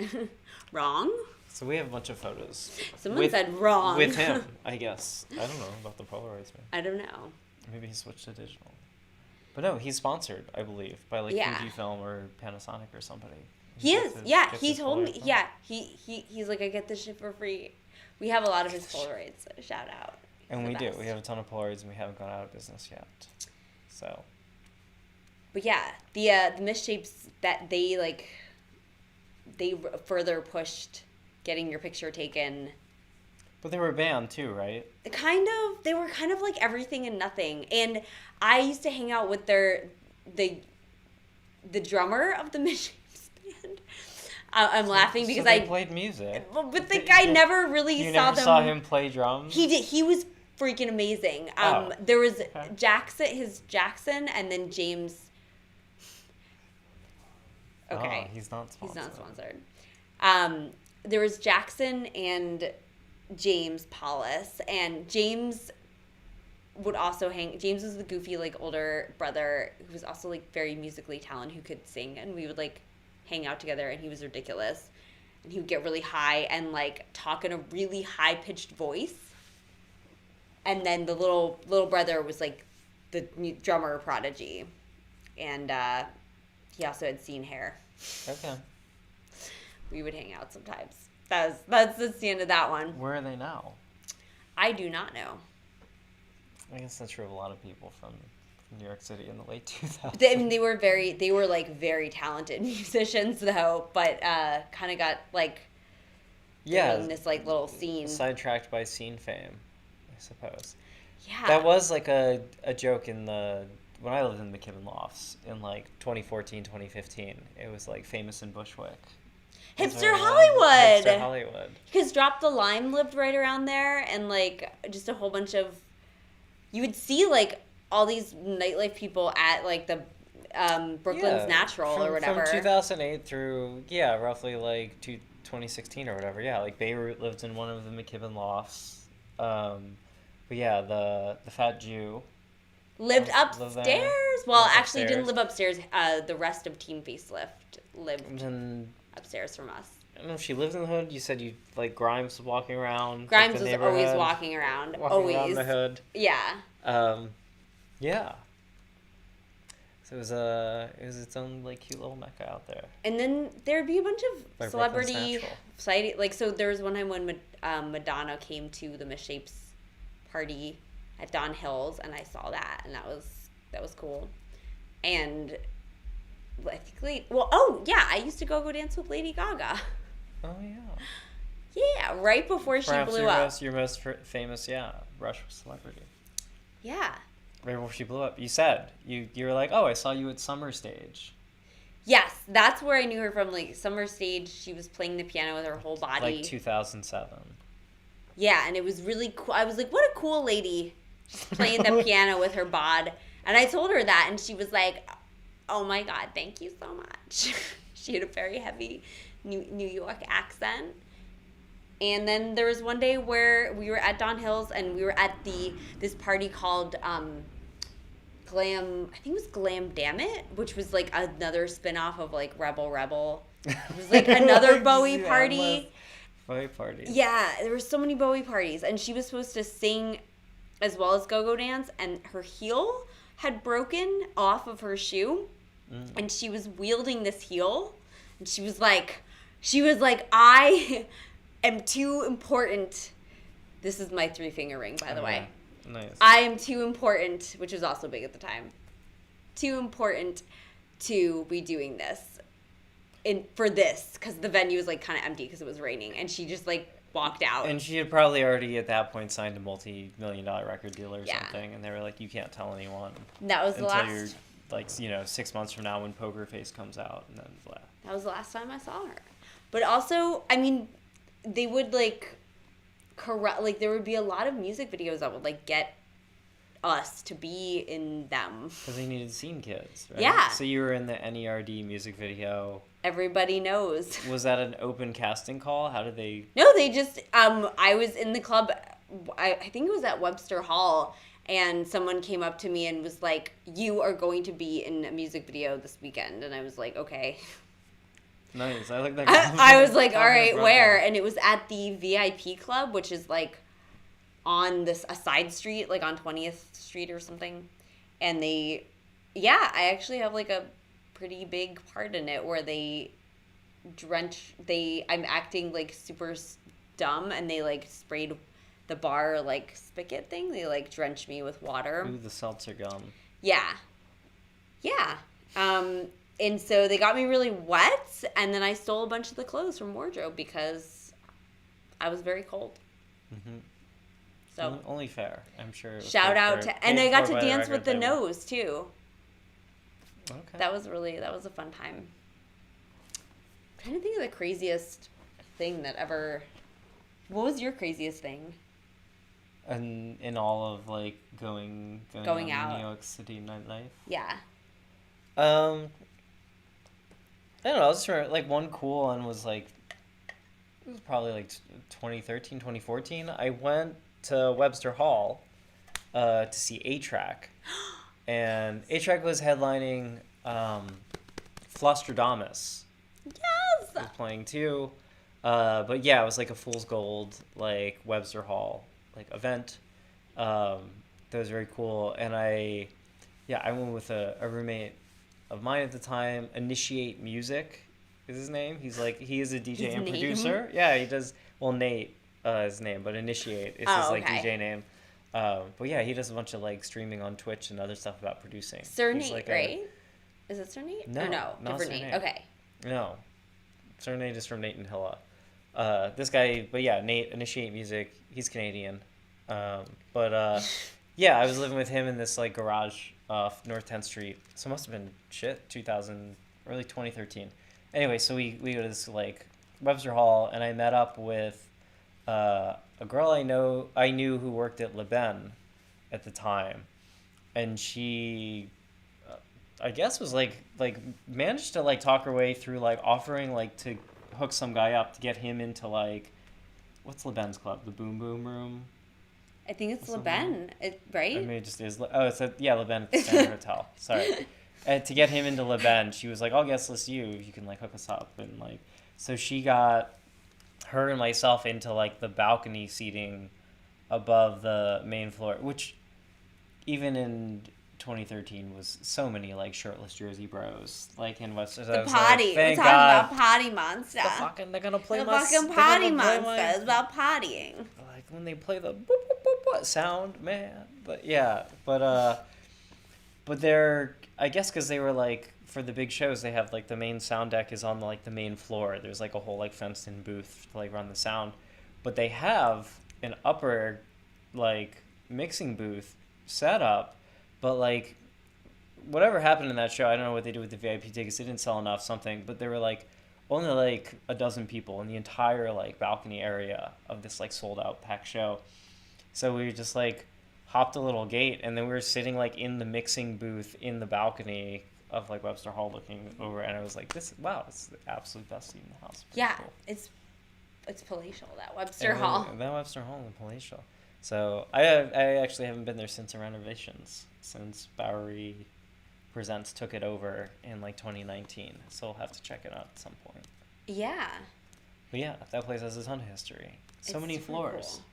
Wrong? So we have a bunch of photos. Someone said wrong. With him, I guess. I don't know about the Polaroids, man. I don't know. Maybe he switched to digital. But no, he's sponsored, I believe, by like Fujifilm or Panasonic or somebody. He is. Yeah, he told me. Yeah, he's like, I get this shit for free. We have a lot of his Polaroids. So shout out. And we do. We have a ton of Polaroids, and we haven't gone out of business yet. So. But yeah, the Misshapes, that they further pushed getting your picture taken. But they were a band too, right? They were kind of like everything and nothing. And I used to hang out with the drummer of the Misshapes band. I'm laughing because they played music. But I never really you saw never them. saw him play drums? He did. He was freaking amazing. There was Jackson, and then James. Okay. Oh, he's not sponsored. He's not sponsored. There was Jackson and James Paulus, and James would also hang. James was the goofy, like, older brother who was also, like, very musically talented, who could sing, and we would, like, hang out together, and he was ridiculous. And he would get really high and, like, talk in a really high-pitched voice. And then the little brother was, like, the drummer prodigy. And he also had seen hair. Okay. We would hang out sometimes. That's the end of that one. Where are they now? I do not know. I guess that's true of a lot of people from New York City in the late 2000s. They were like very talented musicians though, but kind of got like in this like little scene. Sidetracked by scene fame, I suppose. Yeah. That was like a joke when I lived in the McKibben Lofts in like 2014, 2015. It was like famous in Bushwick. Hipster Hollywood. Hipster Hollywood. Because Drop the Lime lived right around there, and like just a whole bunch of, you would see like all these nightlife people at like the Brooklyn's Natural or whatever. From 2008 through roughly like 2016 or whatever. Yeah, like Beirut lived in one of the McKibben Lofts. But yeah, the Fat Jew lived upstairs. Actually, upstairs. didn't live upstairs. The rest of Team Facelift lived upstairs from us. I don't know if she lived in the hood. You said like Grimes was walking around. Grimes like, was always walking around. Around the hood. Yeah. Yeah. So it was its own like cute little mecca out there. And then there'd be a bunch of Like celebrity sighting. Like, so there was one time when Madonna came to the Misshapes party at Don Hills, and I saw that, and that was cool. And I think I used to go dance with Lady Gaga. Oh yeah. Yeah, right before she blew up. Your most famous, Rush celebrity. Yeah. Right before she blew up. You said you were like, oh, I saw you at Summer Stage. Yes, that's where I knew her from. Like Summer Stage, she was playing the piano with her whole body. Like 2007. Yeah, and it was really cool. I was like, what a cool lady, just playing the piano with her bod. And I told her that, and she was like, oh my God, thank you so much. She had a very heavy New York accent. And then there was one day where we were at Don Hills, and we were at this party called Glam, I think it was Glam Damn It, which was like another spinoff of like Rebel. It was like another Bowie party. Bowie party. Yeah, there were so many Bowie parties, and she was supposed to sing as well as go-go dance, and her heel had broken off of her shoe, and she was wielding this heel, and she was like, I am too important. This is my 3-finger ring, by the way. Nice. I am too important, which was also big at the time. Too important to be doing this. For this, because the venue was like kind of empty because it was raining, and she just like walked out. And she had probably already at that point signed a multi-million-dollar record deal or something, and they were like, you can't tell anyone. And that was the last. Until you're like 6 months from now when Poker Face comes out, and then blah. That was the last time I saw her. But also, I mean, they would like there would be a lot of music videos that would like get us to be in them. Because they needed scene kids, right? Yeah. So you were in the NERD music video. Everybody knows. Was that an open casting call? How did they... No, they just, I was in the club, I think it was at Webster Hall, and someone came up to me and was like, you are going to be in a music video this weekend. And I was like, okay. Nice. I like that. I was like, all right, where? And it was at the VIP Club, which is like on a side street, like on 20th Street or something. And I actually have like a pretty big part in it where I'm acting like super dumb, and they like sprayed the bar like spigot thing. They like drenched me with water. Ooh, the seltzer gum. Yeah. And so they got me really wet, and then I stole a bunch of the clothes from wardrobe because I was very cold. Mm-hmm. So only fair, I'm sure. It was shout out to, and I got to dance with the nose too. Okay. That was a fun time. I'm trying to think of the craziest thing that ever. What was your craziest thing? And in all of like going out in New York City nightlife. Yeah. I don't know. I was just remember, like one cool one was like it was probably like 2013, 2014. I went to Webster Hall to see A-Track, and A-Track was headlining Flostradamus. Yes. Was playing too, but yeah, it was like a Fool's Gold like Webster Hall like event. That was very cool, and I went with a roommate of mine at the time. Initiate Music is his name. He is a DJ and producer. Yeah, he does. Well, Nate his name, but Initiate is his like DJ name. But yeah, he does a bunch of like streaming on Twitch and other stuff about producing. Sir Nate, like right? Is it Sir Nate? No, or no, different Nate. Okay. No, Sir Nate is from Nate and Hilla. This guy, but yeah, Nate, Initiate Music. He's Canadian. Yeah, I was living with him in this like garage off North 10th Street. So it must have been 2000, early 2013. Anyway, so we go to this like Webster Hall, and I met up with a girl I knew who worked at Le Ben at the time, and she I guess was like managed to like talk her way through like offering like to hook some guy up to get him into like what's Le Ben's club, the Boom Boom Room. I think it's Le Ben, right? I mean, it just is. Oh, it's Le Ben at the Standard Hotel. Sorry. And to get him into Le Ben, she was like, "I'll guest list you if you can like hook us up." And like, so she got her and myself into like the balcony seating above the main floor, which even in 2013 was so many like shirtless Jersey bros like in Webster. The potty. We're talking about potty monster. They're gonna play the fucking potty monster. It's about pottying. Like when they play the boop, boop, boop, boop sound, man. But they're, I guess because they were like, for the big shows, they have like the main sound deck is on like the main floor. There's like a whole like fenced in booth to like run the sound. But they have an upper like mixing booth set up. But like whatever happened in that show, I don't know what they did with the VIP tickets. They didn't sell enough something. But there were like only like a dozen people in the entire like balcony area of this like sold out packed show. So we just like hopped a little gate, and then we were sitting like in the mixing booth in the balcony of like Webster Hall looking over, and I was like, it's the absolute best seat in the house. Yeah, cool. It's palatial, that Webster Hall. That Webster Hall is palatial. So I actually haven't been there since the renovations, since Bowery Presents took it over in like 2019. So we'll have to check it out at some point. Yeah. But yeah, that place has a ton of history. So many floors. Cool.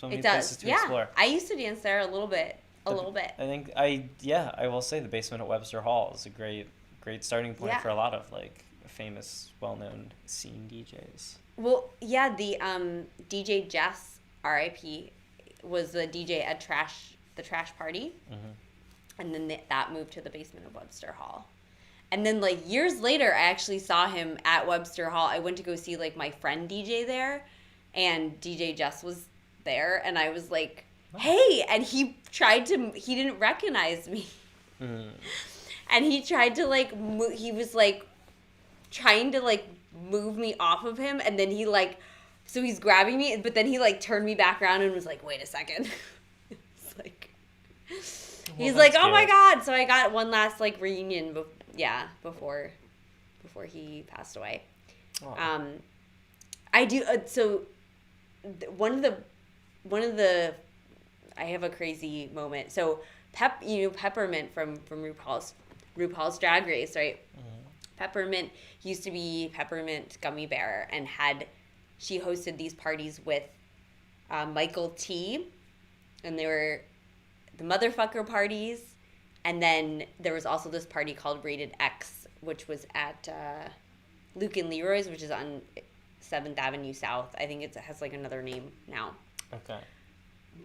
So many places to explore. I used to dance there a little bit. I think I will say the basement at Webster Hall is a great starting point for a lot of like famous, well-known scene DJs. Well, yeah, the DJ Jess, R.I.P., was the DJ at the Trash Party, and then that moved to the basement of Webster Hall. And then like years later, I actually saw him at Webster Hall. I went to go see like my friend DJ there, and DJ Jess was there, and I was like, hey, and he didn't recognize me. And he tried to like he was like trying to like move me off of him, and then he like, so he's grabbing me, but then he like turned me back around and was like, wait a second. It's like, he's like, oh my God. So I got one last like reunion before he passed away. I do so one of the I have a crazy moment. So Peppermint from RuPaul's Drag Race, right? Peppermint used to be Peppermint Gummy Bear, and she hosted these parties with Michael T, and they were the motherfucker parties, and then there was also this party called Rated X, which was at Luke and Leroy's, which is on 7th Avenue South. I think it has like another name now. Okay.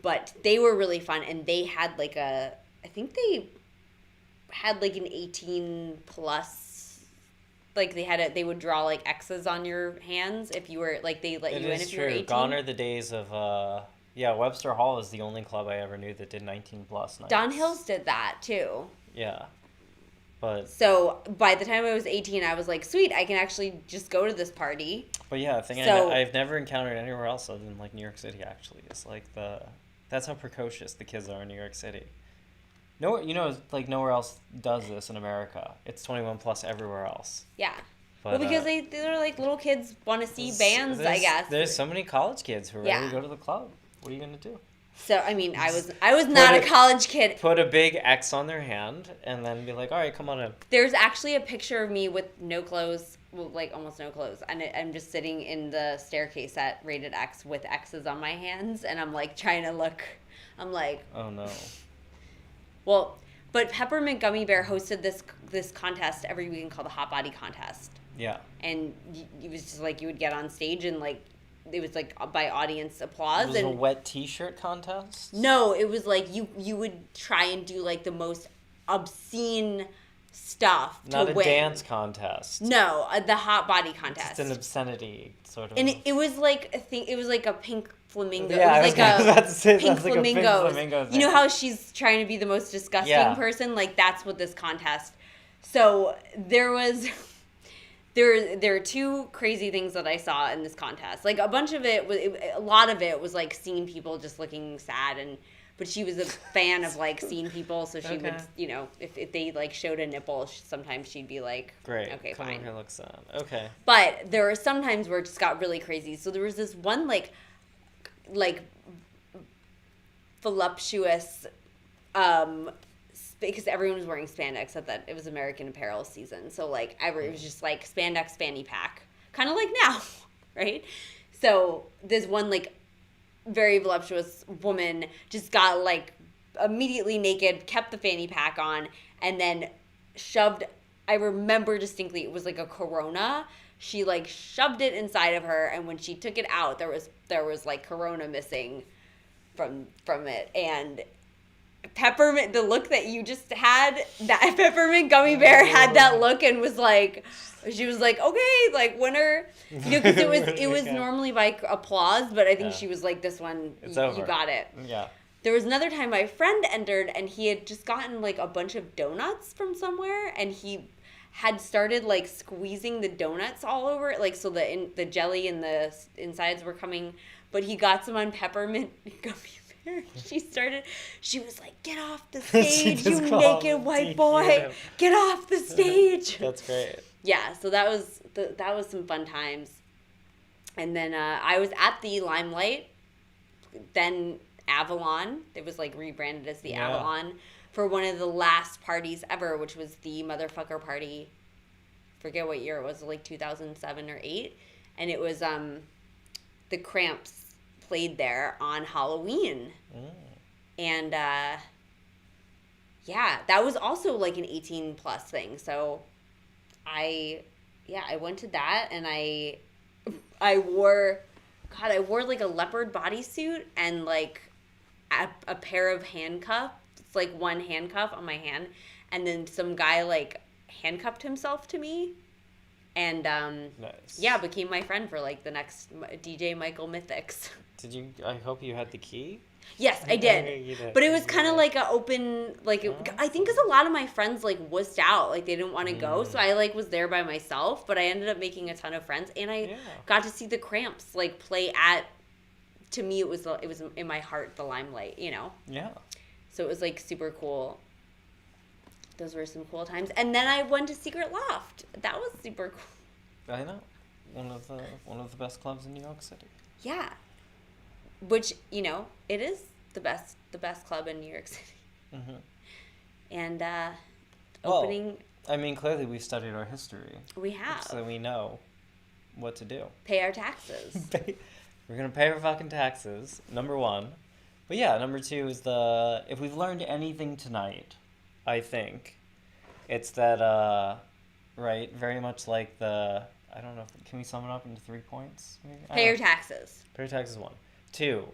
But they were really fun, and they had like I think they had like an 18 plus, like they would draw like X's on your hands if you were like they let you in if you were 18. Gone are the days of Webster Hall is the only club I ever knew that did 19 plus nights. Don Hills did that too. Yeah. But so by the time I was 18, I was like, sweet, I can actually just go to this party. But yeah, the thing So, I've never encountered anywhere else other than like New York City. Actually, it's like that's how precocious the kids are in New York City. No, like nowhere else does this in America. It's 21 plus everywhere else. Yeah. But, well, because they're like little kids want to see bands, I guess. There's so many college kids who are ready to go to the club. What are you gonna do? So I mean, I was not a college kid. Put a big X on their hand and then be like, all right, come on in. There's actually a picture of me with no clothes, well, like almost no clothes, and I'm just sitting in the staircase at Rated X with X's on my hands, and I'm like trying to look. I'm like, oh no. Well, but Peppermint Gummy Bear hosted this contest every weekend called the Hot Body Contest. Yeah. And it was just like you would get on stage and like it was like by audience applause. Was it a wet T-shirt contest? No, it was like you would try and do like the most obscene stuff to Not a win. dance contest. No, the Hot Body Contest. It's an obscenity sort of. And it was like it was like a pink flamingo. Yeah, it was like a pink flamingo. You know how she's trying to be the most disgusting person? Like that's what this contest. So there was. There are two crazy things that I saw in this contest. Like a bunch of a lot of it was like seeing people just looking sad, but she was a fan of like seeing people, so she would, if they like showed a nipple, sometimes she'd be like, great, okay, come fine. over here, look sad. Okay. But there were some times where it just got really crazy. So there was this one like voluptuous, because everyone was wearing spandex at that. It was American Apparel season, so like it was just like spandex fanny pack, kind of like now, right? So this one like very voluptuous woman just got like immediately naked, kept the fanny pack on, and then shoved. I remember distinctly it was like a Corona. She like shoved it inside of her, and when she took it out, there was like Corona missing from it, and. Peppermint, the look that you just had, that Peppermint Gummy Bear had that look and was like, she was like, okay, like winner, because it was normally by applause, but I think she was like, this one, you got it. Yeah. There was another time my friend entered and he had just gotten like a bunch of donuts from somewhere and he had started like squeezing the donuts all over it, like so the jelly and the insides were coming, but he got some on Peppermint Gummy Bear. She was like, get off the stage, you naked white boy. Get off the stage. That's great. Yeah, so that was some fun times. And then I was at the Limelight, then Avalon. It was like rebranded as the Avalon for one of the last parties ever, which was the motherfucker party. Forget what year it was, like 2007 or 8. And it was the Cramps played there on Halloween. And that was also like an 18 plus thing. So I went to that and I wore like a leopard bodysuit and like a pair of handcuffs, like one handcuff on my hand, and then some guy like handcuffed himself to me. And nice. Became my friend for like the next DJ Michael Mythics. Did you? I hope you had the key. Yes, I did. But it was kind of like an open, like I think because a lot of my friends like wussed out, like they didn't want to go, so I like was there by myself. But I ended up making a ton of friends, and I got to see the Cramps like play at. To me, it was in my heart the Limelight, Yeah. So it was like super cool. Those were some cool times, and then I went to Secret Loft. That was super cool. I know, one of the best clubs in New York City. Yeah, which it is the best club in New York City. Mm-hmm. And opening. I mean, clearly we've studied our history. We have. So we know what to do. Pay our taxes. We're gonna pay our fucking taxes. Number one, but yeah, number two is if we've learned anything tonight. I think it's that, right, very much like I don't know, can we sum it up into 3 points? Maybe? Pay your taxes. Pay your taxes, 1. 2,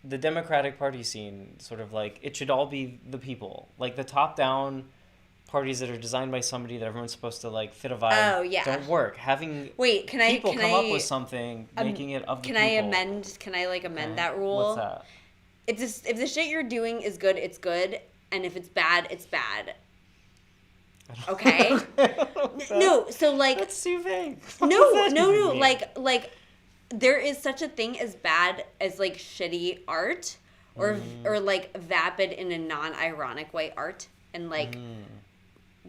the Democratic Party scene, sort of like, it should all be the people. Like, the top-down parties that are designed by somebody that everyone's supposed to like fit a vibe don't work. Having people come up with something, making it of the people. Can I amend that rule? What's that? If the shit you're doing is good, it's good, and if it's bad, it's bad. Okay? No, so like that's too vague. No. Like there is such a thing as bad as like shitty art or like vapid in a non-ironic way art, and like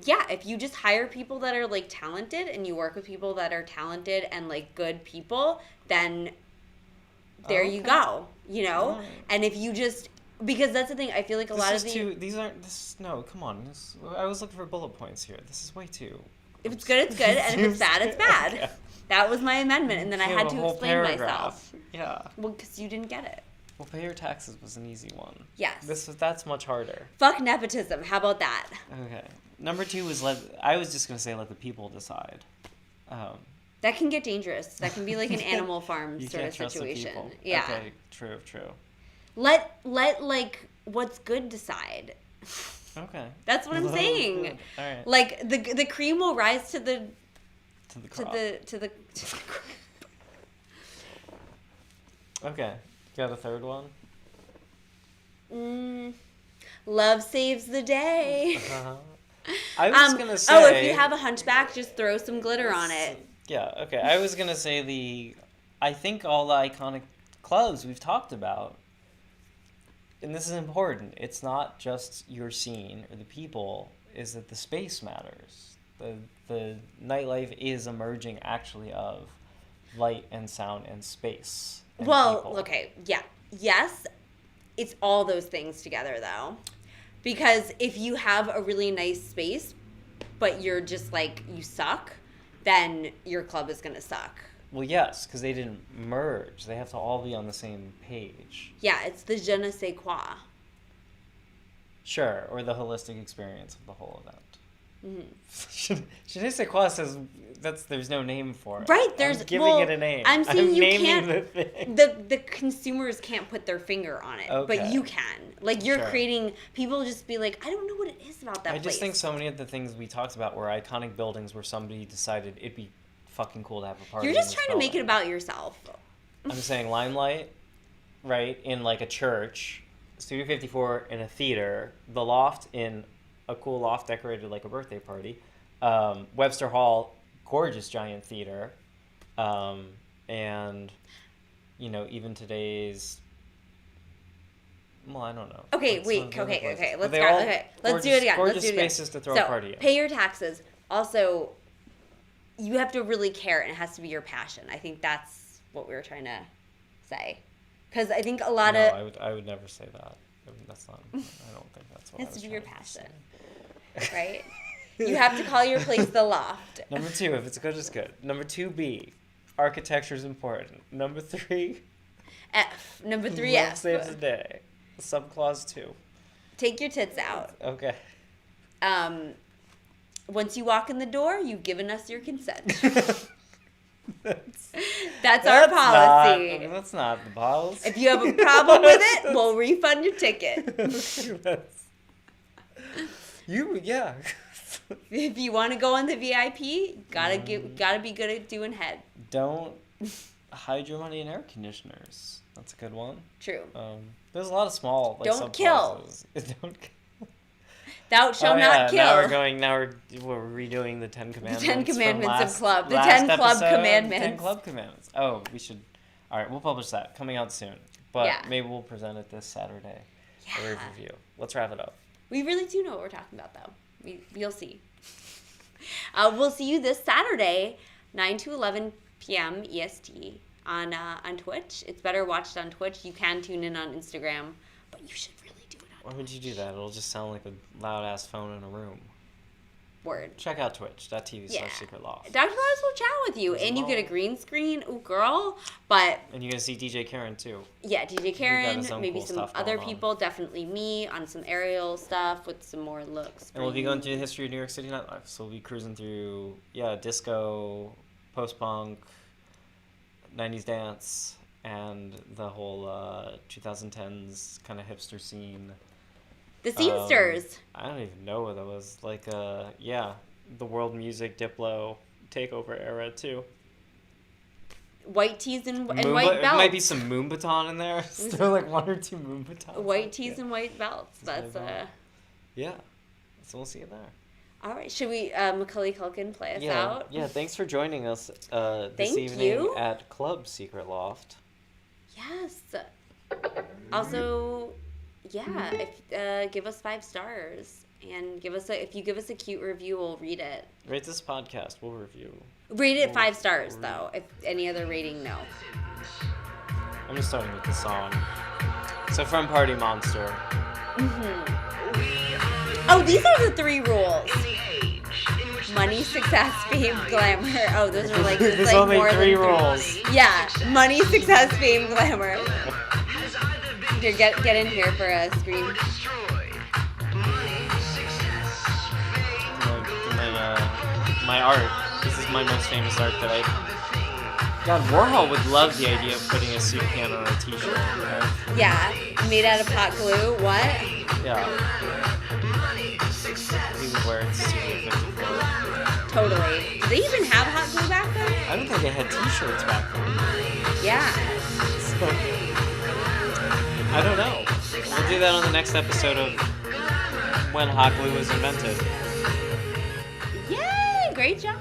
yeah, if you just hire people that are like talented and you work with people that are talented and like good people, then there you go, you know? And if you just, because that's the thing, I feel like a lot of no, come on. I was looking for bullet points here. This is way too. If it's good, it's good, and if it's bad, it's bad. Okay. That was my amendment, and then I had to explain myself. Yeah. Well, because you didn't get it. Well, pay your taxes was an easy one. Yes. That's much harder. Fuck nepotism. How about that? Okay. Number 2 was I was just going to say let the people decide. That can get dangerous. That can be like an Animal Farm sort of situation. Yeah. Okay, true. Let like what's good decide. Okay. That's what I'm saying. All right. Like the cream will rise to the Okay. Got a third one? Love saves the day. I was gonna say. Oh, if you have a hunchback, just throw some glitter on it. Yeah. Okay. I was gonna say I think all the iconic clubs we've talked about, and this is important. It's not just your scene or the people. Is that the space matters? The nightlife is emerging actually of light and sound and space. And people. Okay, yeah. Yes, it's all those things together, though. Because if you have a really nice space, but you're just like, you suck, then your club is going to suck. Well, yes, because they didn't merge. They have to all be on the same page. Yeah, it's the je ne sais quoi. Sure, or the holistic experience of the whole event. Je ne sais quoi says there's no name for it. Right, I'm giving it a name. I'm saying you naming can't. The thing. The consumers can't put their finger on it, but you can. Like you're creating. People just be like, I don't know what it is about that place. I just think so many of the things we talked about were iconic buildings where somebody decided it'd be fucking cool to have a party. You're just trying to make it about yourself. I'm saying Limelight, right, in like a church, Studio 54 in a theater, the Loft in a cool loft decorated like a birthday party, Webster Hall, gorgeous giant theater, and even today's. Well, I don't know. Okay, Let's do it again. Gorgeous spaces to throw a party in. Pay your taxes. Also, you have to really care, and it has to be your passion. I think that's what we were trying to say. Because I think a lot of... I would never say that. That's not... I don't think that's what I was trying to say. It has to be your passion. Right? You have to call your place the Loft. Number 2, if it's good, it's good. Number 2B, architecture is important. Number 3... F. Number 3, Love F. saves the day. Subclause 2. Take your tits out. Okay. Once you walk in the door, you've given us your consent. That's our policy. That's not the policy. If you have a problem with it, we'll refund your ticket. Yeah. If you want to go on the VIP, gotta be good at doing head. Don't hide your money in air conditioners. That's a good one. True. There's a lot of small. Don't kill. Don't kill. Thou shalt not kill. Now we're redoing the 10 Commandments. The 10 Commandments of Club. The 10 Club Commandments. 10 Club Commandments. Oh, we should. All right, we'll publish that. Coming out soon. But maybe we'll present it this Saturday. Yeah. A review. Let's wrap it up. We really do know what we're talking about, though. You'll see. We'll see you this Saturday, 9 to 11 p.m. EST on Twitch. It's better watched on Twitch. You can tune in on Instagram, but you should really do it on Twitch. Why would you do that? It'll just sound like a loud-ass phone in a room. Word. Check out twitch.tv/secretloft. Dr. Lotus will chat with you, and you get a green screen. Ooh, girl. But... And you're going to see DJ Karen, too. Yeah, DJ Karen, maybe cool some other people, definitely me, on some Ariel stuff with some more looks. And we'll be going through the history of New York City nightlife. So we'll be cruising through, disco, post-punk, 90s dance, and the whole 2010s kind of hipster scene. The Scenesters. I don't even know what that was. Like, yeah, the world music Diplo takeover era too. White tees and white There belts. might be some Moonbaton in there. Still like 1 or 2 Moonbatons. White tees and white belts. That's Yeah, so we'll see you there. All right. Should we Macaulay Culkin play us out? Yeah, thanks for joining us this Thank evening you. at Club Secret Loft. Yes. Also, yeah, if give us 5 stars and if you give us a cute review, we'll read it. Rate this podcast. We'll review. Rate it 5 stars though. If any other rating, no. I'm just starting with the song. So from Party Monster. Oh, these are the 3 rules. Money, success, fame, glamour. Oh, those are like There's like only more 3 than rules. Yeah, money, success, fame, glamour. Here, get in here for a screen. My art. This is my most famous art that God, Warhol would love the idea of putting a soup can on a t-shirt. Right? Yeah, made out of hot glue. What? Yeah. He would wear it Studio 54. Totally. Did they even have hot glue back then? I don't think they had t-shirts back then. Yeah. So, I don't know. We'll do that on the next episode of when hot glue was invented. Yay! Great job.